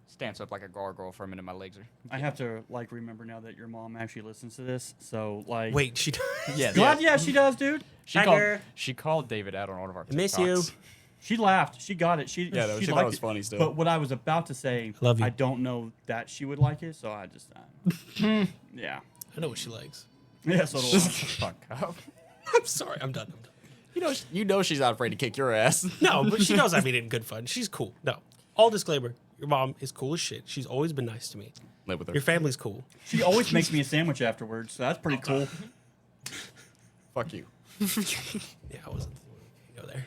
B: stance up like a gargoyle for a minute. My legs are.
D: I have to like remember now that your mom actually listens to this. So like,
A: Wait, she.
C: Yeah.
D: God, yeah, she does, dude.
A: Tiger.
B: She called David out on one of our TikToks.
A: I miss you.
D: She laughed. She got it. She
C: Yeah, she thought it
D: liked
C: was funny still.
D: But what I was about to say,
A: Love you.
D: I don't know that she would like it, so I just, yeah,
A: I know what she likes.
D: yeah. So do I.
B: Fuck up.
A: I'm sorry. I'm done.
C: You know she's not afraid to kick your ass.
A: No, but she knows I mean it in good fun. She's cool. No. All disclaimer. Your mom is cool as shit. She's always been nice to me.
C: Live with her.
A: Your family's cool.
D: She always makes me a sandwich afterwards, so that's pretty cool.
C: Fuck you.
A: Yeah, I wasn't going to go there.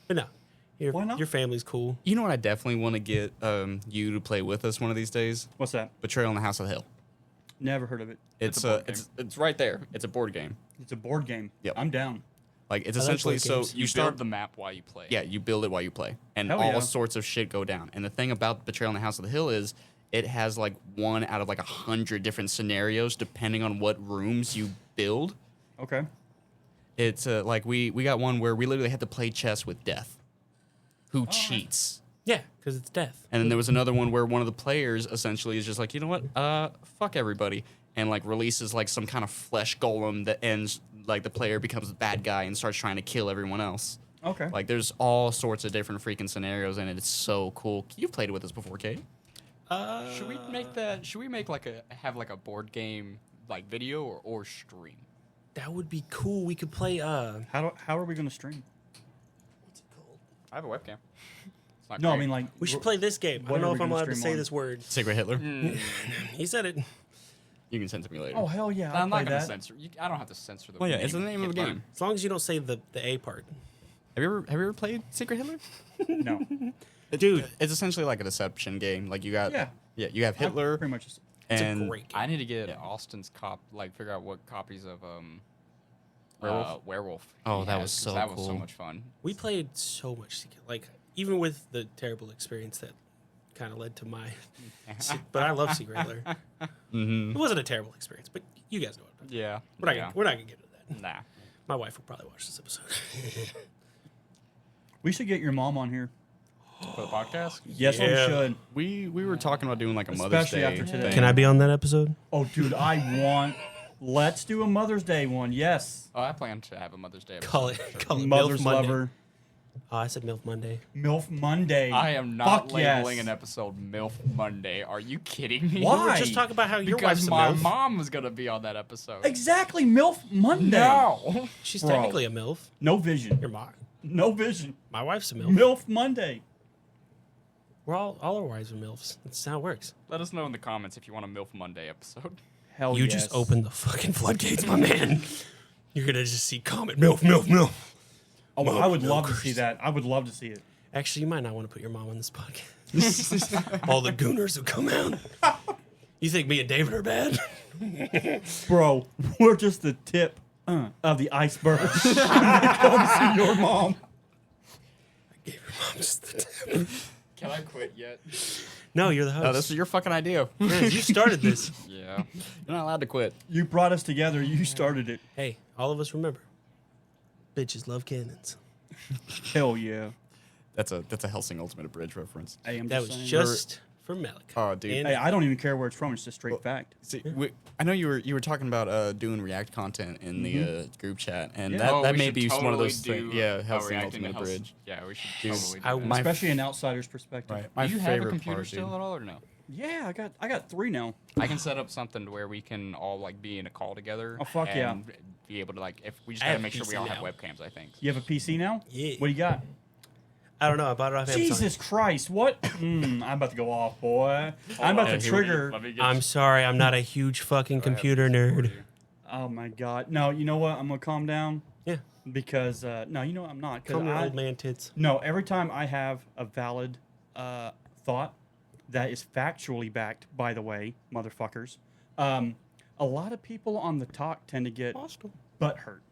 A: But no.
D: Why not?
A: Your family's cool.
C: You know what? I definitely want to get you to play with us one of these days.
D: What's that?
C: Betrayal in the House of Hell.
D: Never heard of it.
C: It's
B: a board game.
C: it's right there. It's a board game.
D: It's a board game.
C: Yep.
D: I'm down.
C: Like it's
A: I like
C: essentially
A: board
C: so
A: games.
C: you
B: You
C: start
B: build the map while you play.
C: Yeah, you build it while you play, and
D: Hell
C: all
D: yeah.
C: sorts of shit go down. And the thing about Betrayal in the House of the Hill is it has like 1 out of like 100 different scenarios depending on what rooms you build.
D: Okay.
C: It's like we got one where we literally had to play chess with death, who cheats.
A: Yeah, because it's death.
C: And then there was another one where one of the players essentially is just like, you know what, fuck everybody, and like releases like some kind of flesh golem that ends like the player becomes the bad guy and starts trying to kill everyone else.
D: Okay.
C: Like there's all sorts of different freaking scenarios in it. It's so cool. You've played it with us before, Kate.
B: Should we make that? Should we make like a board game like video or stream?
A: That would be cool. We could play.
D: How are we going to stream?
A: What's it called?
B: I have a webcam. It's not
D: No, I
B: great.
D: mean like
A: We should play this game. I
D: What
A: don't
D: are
A: know
D: we
A: if I'm
D: gonna
A: allowed to
D: stream
A: say
D: on?
A: this word.
C: Secret Hitler.
A: He said it.
C: You can send it to me later.
D: Oh hell yeah! I'll
B: I'm
D: play
B: not gonna
D: that.
B: censor. I don't have to censor the.
C: Well, yeah, it's the name of the
B: Hitler.
C: game.
A: As long as you don't say the A part.
C: Have you ever played Secret Hitler?
D: No.
A: Dude.
C: It's essentially like a deception game. Like you got
D: Yeah.
C: you have Hitler
D: Pretty much.
A: It's
C: and
A: a great game.
B: I need to get
C: Yeah.
B: Austin's figure out what copies of
C: Werewolf? Oh,
B: he
C: that
B: has,
C: was
B: 'cause
C: so
B: that was so
C: cool.
B: much fun.
A: We played so much Secret. Like, even with the terrible experience that kind of led to my. But I love Secret Hitler. It wasn't a terrible experience, but you guys know what.
B: Yeah,
A: We're not gonna get into that.
B: Nah.
A: My wife will probably watch this episode.
D: We should get your mom on here.
B: For the podcast.
D: Yes, we
A: Yeah.
D: should.
C: we were talking about doing like a Mother's
D: Especially
C: Day
D: after today.
C: thing.
A: Can I be on that episode?
D: Oh, dude, I want. Let's do a Mother's Day one. Yes.
B: Oh, I plan to have a Mother's Day.
A: Call
B: episode
A: it.
B: for sure.
A: Call it
D: Mother's
A: MILF Monday.
D: lover.
A: Oh, I said MILF Monday.
D: MILF Monday.
B: I am not
D: Fuck
B: labeling
D: yes.
B: an episode MILF Monday. Are you kidding me?
D: Why?
A: We were just talking about how your wife's
B: Because
A: a
B: my
A: MILF.
B: mom was gonna be on that episode.
D: Exactly, MILF Monday.
B: No.
A: She's
D: Bro.
A: technically a MILF.
D: No vision.
A: Your mom.
D: No vision.
A: My wife's a MILF.
D: MILF Monday.
A: We're all our wives are MILFs. That's how it works.
B: Let us know in the comments if you want a MILF Monday episode.
D: Hell
A: You
D: yes.
A: just opened the fucking floodgates, my man. You're gonna just see comment MILF, MILF, MILF.
D: Oh,
A: Milf,
D: I would
A: milf
D: love to
A: curse.
D: see that. I would love to see it.
A: Actually, you might not want to put your mom on this podcast. All the gooners who come out. You think me and David are bad?
D: Bro, we're just the tip of the iceberg when it comes to your mom.
A: Gave your mom just the tip.
B: Can I quit yet?
A: No, you're the host.
C: No, this is your fucking idea.
A: Yeah, you started this.
B: Yeah.
C: You're not allowed to quit.
D: You brought us together. You started it.
A: Hey, all of us remember. Bitches love cannons.
D: Hell yeah.
C: That's a Helsing Ultimate Bridge reference.
D: Hey, I'm
A: That
D: just
A: was
D: saying.
A: just for Malik.
C: Oh, dude.
A: And
D: Hey, I don't even care where it's from. It's just straight fact.
C: See, I know you were talking about doing React content in the group chat, and
D: Yeah.
C: that
B: we
C: may
B: should
C: be one of those
B: totally
C: things.
B: do
C: Yeah,
B: a
C: Helsing
B: reacting to
C: Ultimate
B: Helsing.
C: Bridge.
B: Yeah, we should
C: Dude,
B: totally do
A: I-
B: that.
C: my
D: Especially an outsider's perspective.
C: Right. My
B: Do you have a
C: favorite
B: computer
C: part,
B: still
C: dude.
B: at all or no?
D: Yeah, I got 3 now.
B: I can set up something to where we can all like be in a call together.
D: Oh, fuck yeah.
B: and Be able to like if we just
A: I
B: gotta
A: have
B: make sure we
A: PC
B: all have
A: now.
B: webcams. I think.
D: You have a PC now?
A: Yeah.
D: What do you got?
A: I don't know. I bought it off Amazon.
D: Jesus Christ! What? I'm about to go off, boy. I'm about
C: on.
D: to
C: Here we go.
D: trigger.
B: Let me get
A: I'm sorry. I'm not a huge fucking computer
B: for
A: nerd.
B: you.
D: Oh my God! No, you know what? I'm gonna calm down
A: Yeah.
D: because no, you know what? I'm not. 'Cause
A: Calm your
D: I-
A: old man tits.
D: No, every time I have a valid thought that is factually backed, by the way, motherfuckers, a lot of people on the talk tend to get
A: Hostile.
D: butt hurt,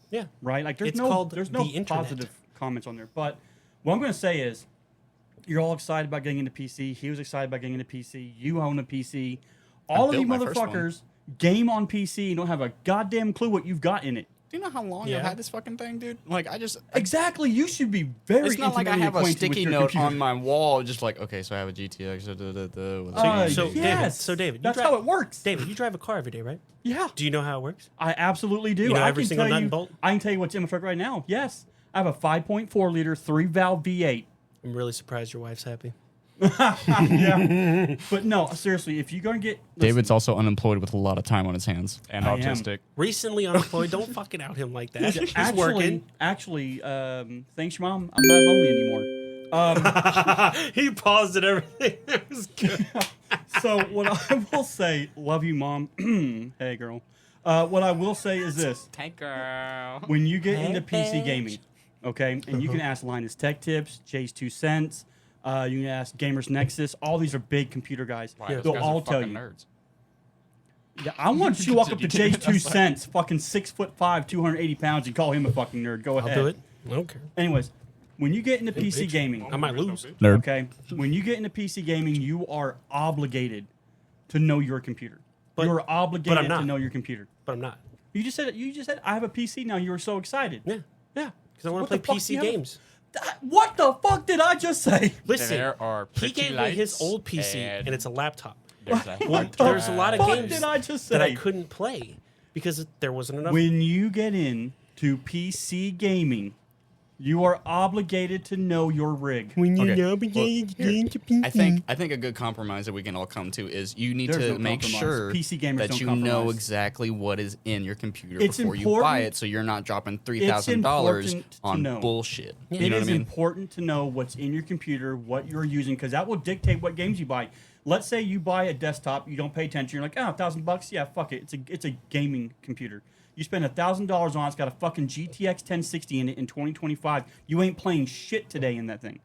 A: Yeah.
D: right? Like there's
A: It's
D: no
A: called
D: there's no
A: the internet.
D: positive comments on there. But what I'm going to say is, you're all excited about getting into PC. He was excited about getting into PC. You own a PC. All of you
C: built my first one.
D: motherfuckers game on PC and don't have a goddamn clue what you've got in it.
C: Do you know how long
A: Yeah.
C: I've had this fucking thing, dude? Like,
D: Exactly. You should be very.
C: It's not like I
D: intimately
C: have a
D: acquainted with
C: sticky
D: your
C: note
D: computer.
C: on my wall, just like, okay, so I have a GTX. With a
A: So,
D: yes.
A: David, you
D: that's
A: drive-
D: how it works.
A: David, you drive a car every day, right?
D: Yeah,
A: Do you know how it works?
D: I absolutely do.
A: You know
D: I
A: every
D: can
A: single
D: tell
A: nut
D: you,
A: and bolt?
D: I can tell you what's in my truck right now. Yes, I have a 5.4 liter 3-valve V8.
A: I'm really surprised your wife's happy.
D: Yeah, but no, seriously, if you're gonna get
C: David's also unemployed with a lot of time on his hands.
B: And
D: I am.
B: autistic.
A: Recently unemployed. Don't fucking out him like that. He's working.
D: Actually, thanks, your mom. I'm not lonely anymore.
A: He paused at everything. That was good.
D: So what I will say, love you, mom. Hey, girl. What I will say is this:
B: Tank girl.
D: when you get
A: Hey,
D: into PC
A: bitch.
D: gaming, okay, and you can ask Linus Tech Tips, Jay's 2 Cents, you can ask Gamers Nexus. All these are big computer guys.
B: Wow,
A: Yeah.
B: those
D: They'll
B: guys
D: all
B: are
D: tell
B: fucking
D: you.
B: nerds.
D: Yeah, I want you to walk up to Jay's 2 cents, fucking 6'5", 280 pounds, and call him a fucking nerd. Go ahead.
A: I'll do it. I don't care.
D: Anyways, when you get into PC gaming,
A: I might lose.
C: Nerd.
D: okay, when you get into PC gaming, you are obligated to know your computer. You are obligated
A: I'm not.
D: to know your computer.
A: But I'm not.
D: You just said I have a PC now. You were so excited.
A: Yeah.
D: Yeah.
A: Because I want
D: What
A: to
D: the
A: play
D: fuck do you
A: PC
D: have?
A: games.
D: What the fuck did I just say?
A: Listen,
B: There are
A: he
B: pretty
A: gave me his
B: lights
A: old PC, and it's a laptop.
B: There's a
D: What the
A: There's a lot of
D: fuck
A: games
D: did I just
A: that I
D: say?
A: couldn't play because there wasn't enough.
D: When you get into PC gaming, you are obligated to know your rig.
A: When you
C: Okay,
A: know,
C: well, I think a good compromise that we can all come to is you need
D: There's
C: to
D: no
C: make
D: compromise.
C: sure
D: PC gamers
C: that
D: don't
C: you know
D: compromise.
C: exactly what is in your computer
D: It's
C: before you buy
D: important-
C: it, so you're not dropping $3,000
D: important to
C: on
D: know.
C: bullshit.
D: It
C: You know
D: is
C: what I mean?
D: important to know what's in your computer, what you're using, because that will dictate what games you buy. Let's say you buy a desktop, you don't pay attention, you're like, oh, $1,000, yeah, fuck it, it's a gaming computer. You spend $1,000 on it, it's got a fucking GTX 1060 in it in 2025. You ain't playing shit today in that thing.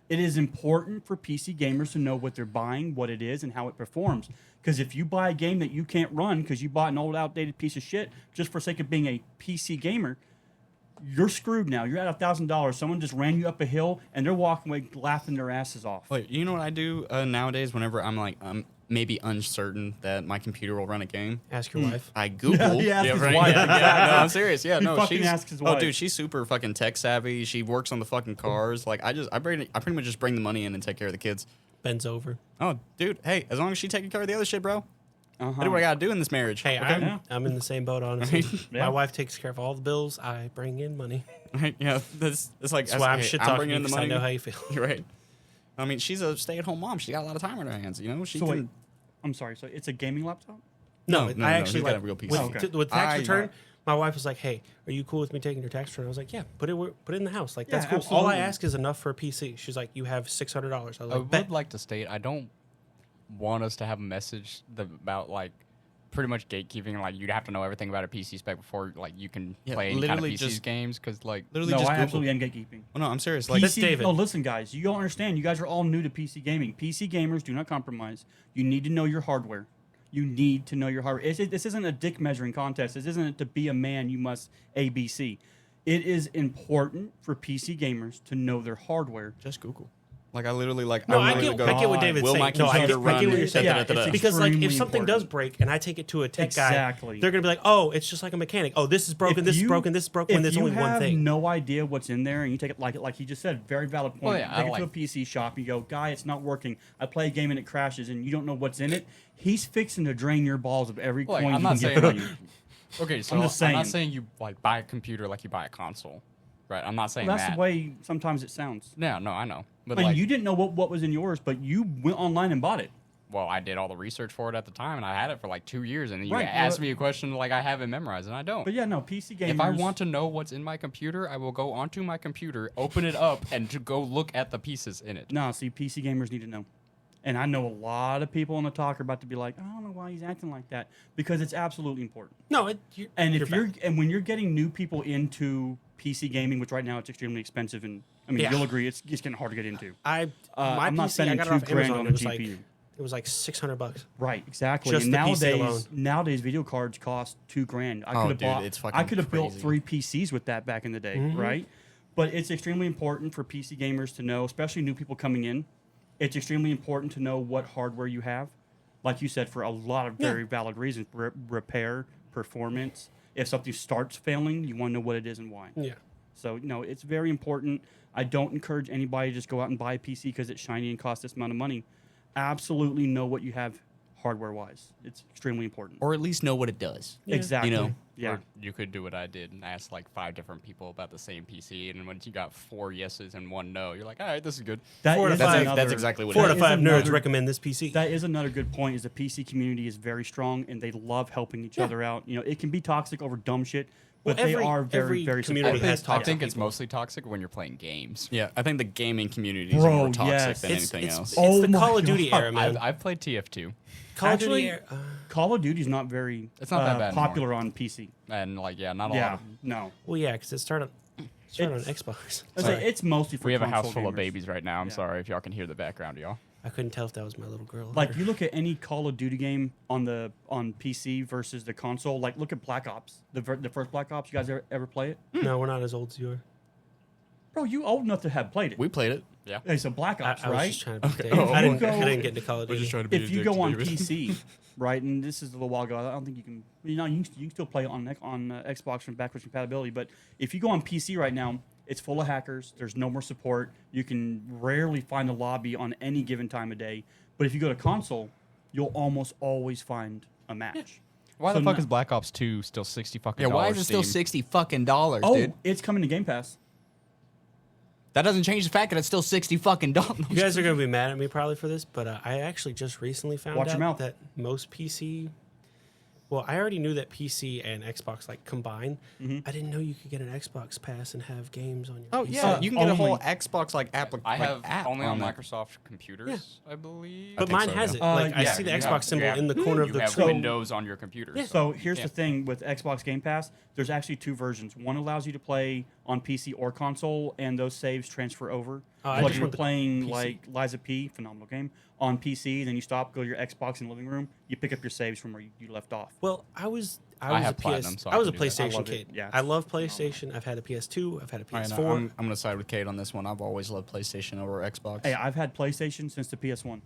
D: It is important for PC gamers to know what they're buying, what it is, and how it performs. Because if you buy a game that you can't run because you bought an old, outdated piece of shit just for sake of being a PC gamer, you're screwed now. You're at $1,000. Someone just ran you up a hill, and they're walking away laughing their asses off.
C: Wait, you know what I do nowadays whenever I'm like maybe uncertain that my computer will run a game?
A: Ask your wife.
C: I Google.
D: he asked his
C: right?
D: wife.
C: Yeah, no, I'm serious. Yeah,
D: He
C: no,
D: fucking
C: she's
D: asks his
C: oh,
D: wife.
C: dude, she's super fucking tech savvy. She works on the fucking cars. Like I pretty much just bring the money in and take care of the kids.
A: Bends over.
C: Oh, dude, hey, as long as she taking care of the other shit, bro,
D: Uh-huh.
C: I do what I gotta do in this marriage.
A: Hey,
C: okay?
A: I'm in the same boat, honestly.
D: Yeah.
A: My wife takes care of all the bills. I bring in money.
C: Right? Yeah, it's like
A: That's why I'm
C: hey,
A: shit
C: I'm
A: talking
C: bringing
A: you
C: in the
A: because I
C: money.
A: know how you feel.
C: You're right. I mean, she's a stay-at-home mom. She got a lot of time on her hands. You know, she
D: So
C: can.
D: wait, I'm sorry. So it's a gaming laptop?
A: No,
C: No,
A: I
C: no,
A: actually
C: he's got
A: like
C: a real PC.
A: with,
D: Okay.
A: with tax
C: I-
A: return. My wife was like, "Hey, are you cool with me taking your tax return?" I was like, "Yeah, put it in the house. Like that's
D: Yeah,
A: cool. All I
D: absolutely.
A: ask is enough for a PC." She's like, "You have $600." I was
B: I
A: like,
B: would
A: "Bet."
B: like to state I don't want us to have a message about like pretty much gatekeeping. Like you'd have to know everything about a PC spec before like you can
C: Yeah,
B: play any kind of
C: literally
B: PC
C: just-
B: games because like
C: Literally
D: No,
C: just
D: I
C: Google.
D: absolutely am gatekeeping.
C: Oh, no, I'm serious. Like,
A: That's David.
D: No, listen, guys. You don't understand. You guys are all new to PC gaming. PC gamers do not compromise. You need to know your hardware. You need to know your hardware. This isn't a dick measuring contest. This isn't to be a man. You must ABC. It is important for PC gamers to know their hardware.
C: just Google. Like I literally like.
A: No,
C: I
A: I
C: literally
A: get,
C: go,
A: I get what David's
C: will
A: saying.
C: my
A: No, I
C: computer
A: get what you're
C: run?
A: saying.
D: Yeah,
C: da-da-da-da?
D: it's
A: Because like if
D: extremely
A: something does
D: important.
A: break and I take it to a tech
D: Exactly.
A: guy, they're gonna be like, "Oh, it's just like a mechanic. Oh, this is broken.
D: If
A: This is
D: you-
A: broken. This is broken." When
D: if
A: there's
D: you
A: only one
D: have
A: thing.
D: no idea what's in there, and you take it like he just said, very valid point.
B: Well, yeah,
D: you take
B: I
D: it to a
B: like-
D: PC shop, you go, guy, it's not working. I play a game and it crashes, and you don't know what's in it. He's fixing to drain your balls of every
B: Like,
D: coin
B: I'm
D: you
B: not
D: can
B: saying
D: get
B: like,
D: from you.
B: okay, so
D: I'm
B: I'm,
D: just
B: not
D: saying.
B: saying you like buy a computer like you buy a console, right? I'm not saying
D: Well, that's
B: that.
D: the way sometimes it sounds.
B: No, I know, but
D: And
B: like,
D: you didn't know what was in yours, but you went online and bought it.
B: well, I did all the research for it at the time, and I had it for like 2 years, and then you
D: Right,
B: asked
D: well-
B: me a question like I have it memorized, and I don't.
D: But yeah, no, PC gamers.
B: If I want to know what's in my computer, I will go onto my computer, open it up, and to go look at the pieces in it.
D: No, see, PC gamers need to know. And I know a lot of people on the talk are about to be like, I don't know why he's acting like that, because it's absolutely important.
A: No,
D: And if
A: back.
D: and when you're getting new people into PC gaming, which right now it's extremely expensive, and I mean
A: Yeah.
D: you'll agree it's getting hard to get into.
A: my
D: I'm not
A: PC, I
D: spending
A: got it off
D: $2,000
A: Amazon.
D: on
A: It
D: a
A: was like
D: GPU.
A: it was like $600.
D: Right, exactly.
A: Just
D: and
A: the PC
D: nowadays video cards cost $2,000. I
C: Oh,
D: could have
C: dude,
D: bought.
C: it's
D: I
C: fucking
D: could have built
C: crazy.
D: 3 PCs with that back in the day, right? But it's extremely important for PC gamers to know, especially new people coming in. It's extremely important to know what hardware you have, like you said, for a lot of very valid reasons: repair, performance. If something starts failing, you want to know what it is and why.
A: Yeah.
D: So, it's very important. I don't encourage anybody to just go out and buy a PC because it's shiny and costs this amount of money. Absolutely know what you have hardware-wise. It's extremely important.
C: or at least know what it does.
D: Exactly.
C: You know.
D: Yeah.
B: Or you could do what I did and ask like 5 different people about the same PC, and when you got 4 yeses and 1 no, you're like, all right, this is good.
D: That
A: 4 to
D: is
A: 5.
D: another-
C: That's exactly what
A: 4
C: it
A: to
C: is.
A: 5 nerds
D: another-
A: recommend this PC.
D: That is another good point. Is the PC community is very strong and they love helping each other out. It can be toxic over dumb shit, but
A: Well,
D: they
A: every-
D: are very
A: every
D: very
A: community
D: supportive.
A: has
B: I
A: toxic
B: think it's
A: people.
B: mostly toxic when you're playing games.
C: Yeah, I think the gaming community is
D: Bro,
C: more toxic
D: yes.
C: than
A: It's-
C: anything
A: it's-
C: else.
A: It's
D: Oh
A: the
D: my
A: Call of Duty
D: God.
A: era, man.
B: I've played TF2,
A: Call
D: Actually,
A: of Duty era.
D: Call of Duty's not very
B: It's not that bad anymore.
D: popular on PC.
B: and like not a lot
D: Yeah,
B: of.
D: no.
A: Well, yeah, because it started on Xbox.
D: I say it's mostly for
B: We have a house
D: console
B: full of
D: gamers.
B: babies right now. I'm
D: Yeah.
B: sorry if y'all can hear the background, y'all.
A: I couldn't tell if that was my little girl.
D: Like
A: or-
D: you look at any Call of Duty game on PC versus the console. Like look at Black Ops, the first Black Ops. You guys ever play it?
A: No, we're not as old as you are.
D: Bro, you old enough to have played it.
C: We played it.
B: Yeah.
D: Hey, so Black Ops,
A: I was
D: right?
A: just trying to be
C: Okay.
A: Dave.
C: Oh,
A: I didn't
D: we'll go-
A: get into Call of Duty.
C: to be
D: If you go on PC, right, and this is a little while ago, I don't think you can. You know, you can still play it on Xbox from backwards compatibility. But if you go on PC right now, it's full of hackers. There's no more support. You can rarely find a lobby on any given time of day. But if you go to console, you'll almost always find a match.
B: Why
D: So
B: the fuck
D: no-
B: is Black Ops 2 still 60 fucking
C: Yeah, why
B: dollars
C: is it still
B: Steam?
C: $60
D: Oh,
C: dude?
D: it's coming to Game Pass.
C: That doesn't change the fact that it's still $60.
A: You guys are going to be mad at me probably for this, but I actually just recently found
D: Watch your
A: out
D: mouth.
A: that most PC. Well, I already knew that PC and Xbox like combine. I didn't know you could get an Xbox Pass and have games on your.
C: Oh
A: PC.
C: yeah, you can get a whole
D: only-
C: Xbox like app.
B: I have
C: app
B: only on
C: that.
B: Microsoft computers, I believe.
A: but
C: think
A: mine
C: so,
A: has
C: yeah.
A: it. Like I
D: yeah,
A: see the
B: you
A: Xbox
B: have-
A: symbol
B: yeah.
A: in the corner of
B: You
A: the
B: have
A: screen.
B: Windows on your computer.
A: Yeah.
D: So here's
B: Yeah.
D: the thing with Xbox Game Pass. There's actually two versions. One allows you to play on PC or console, and those saves transfer over.
A: Oh, I
D: So if
A: just
D: you're
A: want the
D: playing
A: PC.
D: like Liza P, phenomenal game, on PC, then you stop, go to your Xbox in the living room, you pick up your saves from where you left off.
A: Well, I was
B: have
A: a
B: Platinum,
A: PS.
B: so
A: I
B: I
A: was a
B: can do that.
A: PlayStation
D: I love it.
A: kid.
D: Yeah,
A: I
D: it's
A: love PlayStation. I've had a PS2. I've had a
C: All right,
A: PS4.
C: I'm gonna side with Kate on this one. I've always loved PlayStation over Xbox.
D: Hey, I've had PlayStation since the PS1.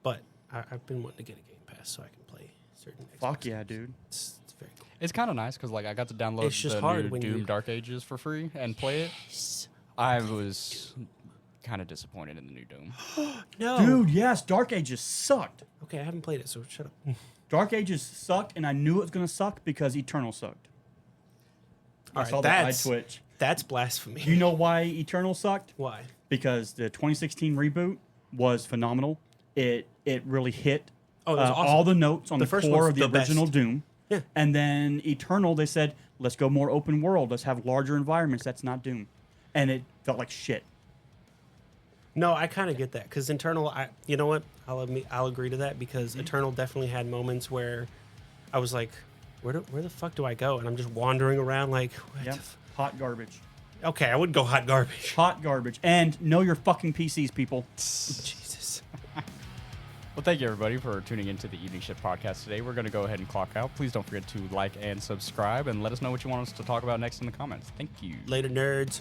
A: But I've been wanting to get a Game Pass so I can play certain.
D: Fuck
A: Xbox
D: yeah,
A: games.
D: dude.
A: It's very cool.
B: It's kind of nice because like I got to download
A: It's just
B: the
A: hard
B: new
A: when
B: Doom
A: you-
B: Dark Ages for free and play it. I was kind of disappointed in the new Doom.
A: No,
D: Dude, yes, Dark Ages sucked.
A: Okay, I haven't played it, so shut up.
D: Dark Ages sucked, and I knew it was going to suck because Eternal sucked.
A: All
D: I
A: right,
D: saw that on
A: that's
D: Twitch.
A: that's blasphemy.
D: You know why Eternal sucked?
A: Why?
D: Because the 2016 reboot was phenomenal. It really hit
A: Oh, it was awesome.
D: all the notes on
A: The
D: the,
A: first
D: core
A: one's
D: of the
A: the best.
D: original Doom.
A: Yeah.
D: And then Eternal, they said, let's go more open world. Let's have larger environments. That's not Doom. And it felt like shit.
A: No, I kind of get that because Eternal. You know what? I'll agree to that because Eternal definitely had moments where I was like, where the fuck do I go? And I'm just wandering around like, what
D: Yep.
A: the f-?
D: Hot garbage.
A: Okay, I would go hot garbage.
D: Hot garbage. And know your fucking PCs, people.
A: Jesus.
B: Well, thank you everybody for tuning into the Evening Shift podcast today. We're going to go ahead and clock out. Please don't forget to like and subscribe and let us know what you want us to talk about next in the comments. Thank you.
A: Later, nerds.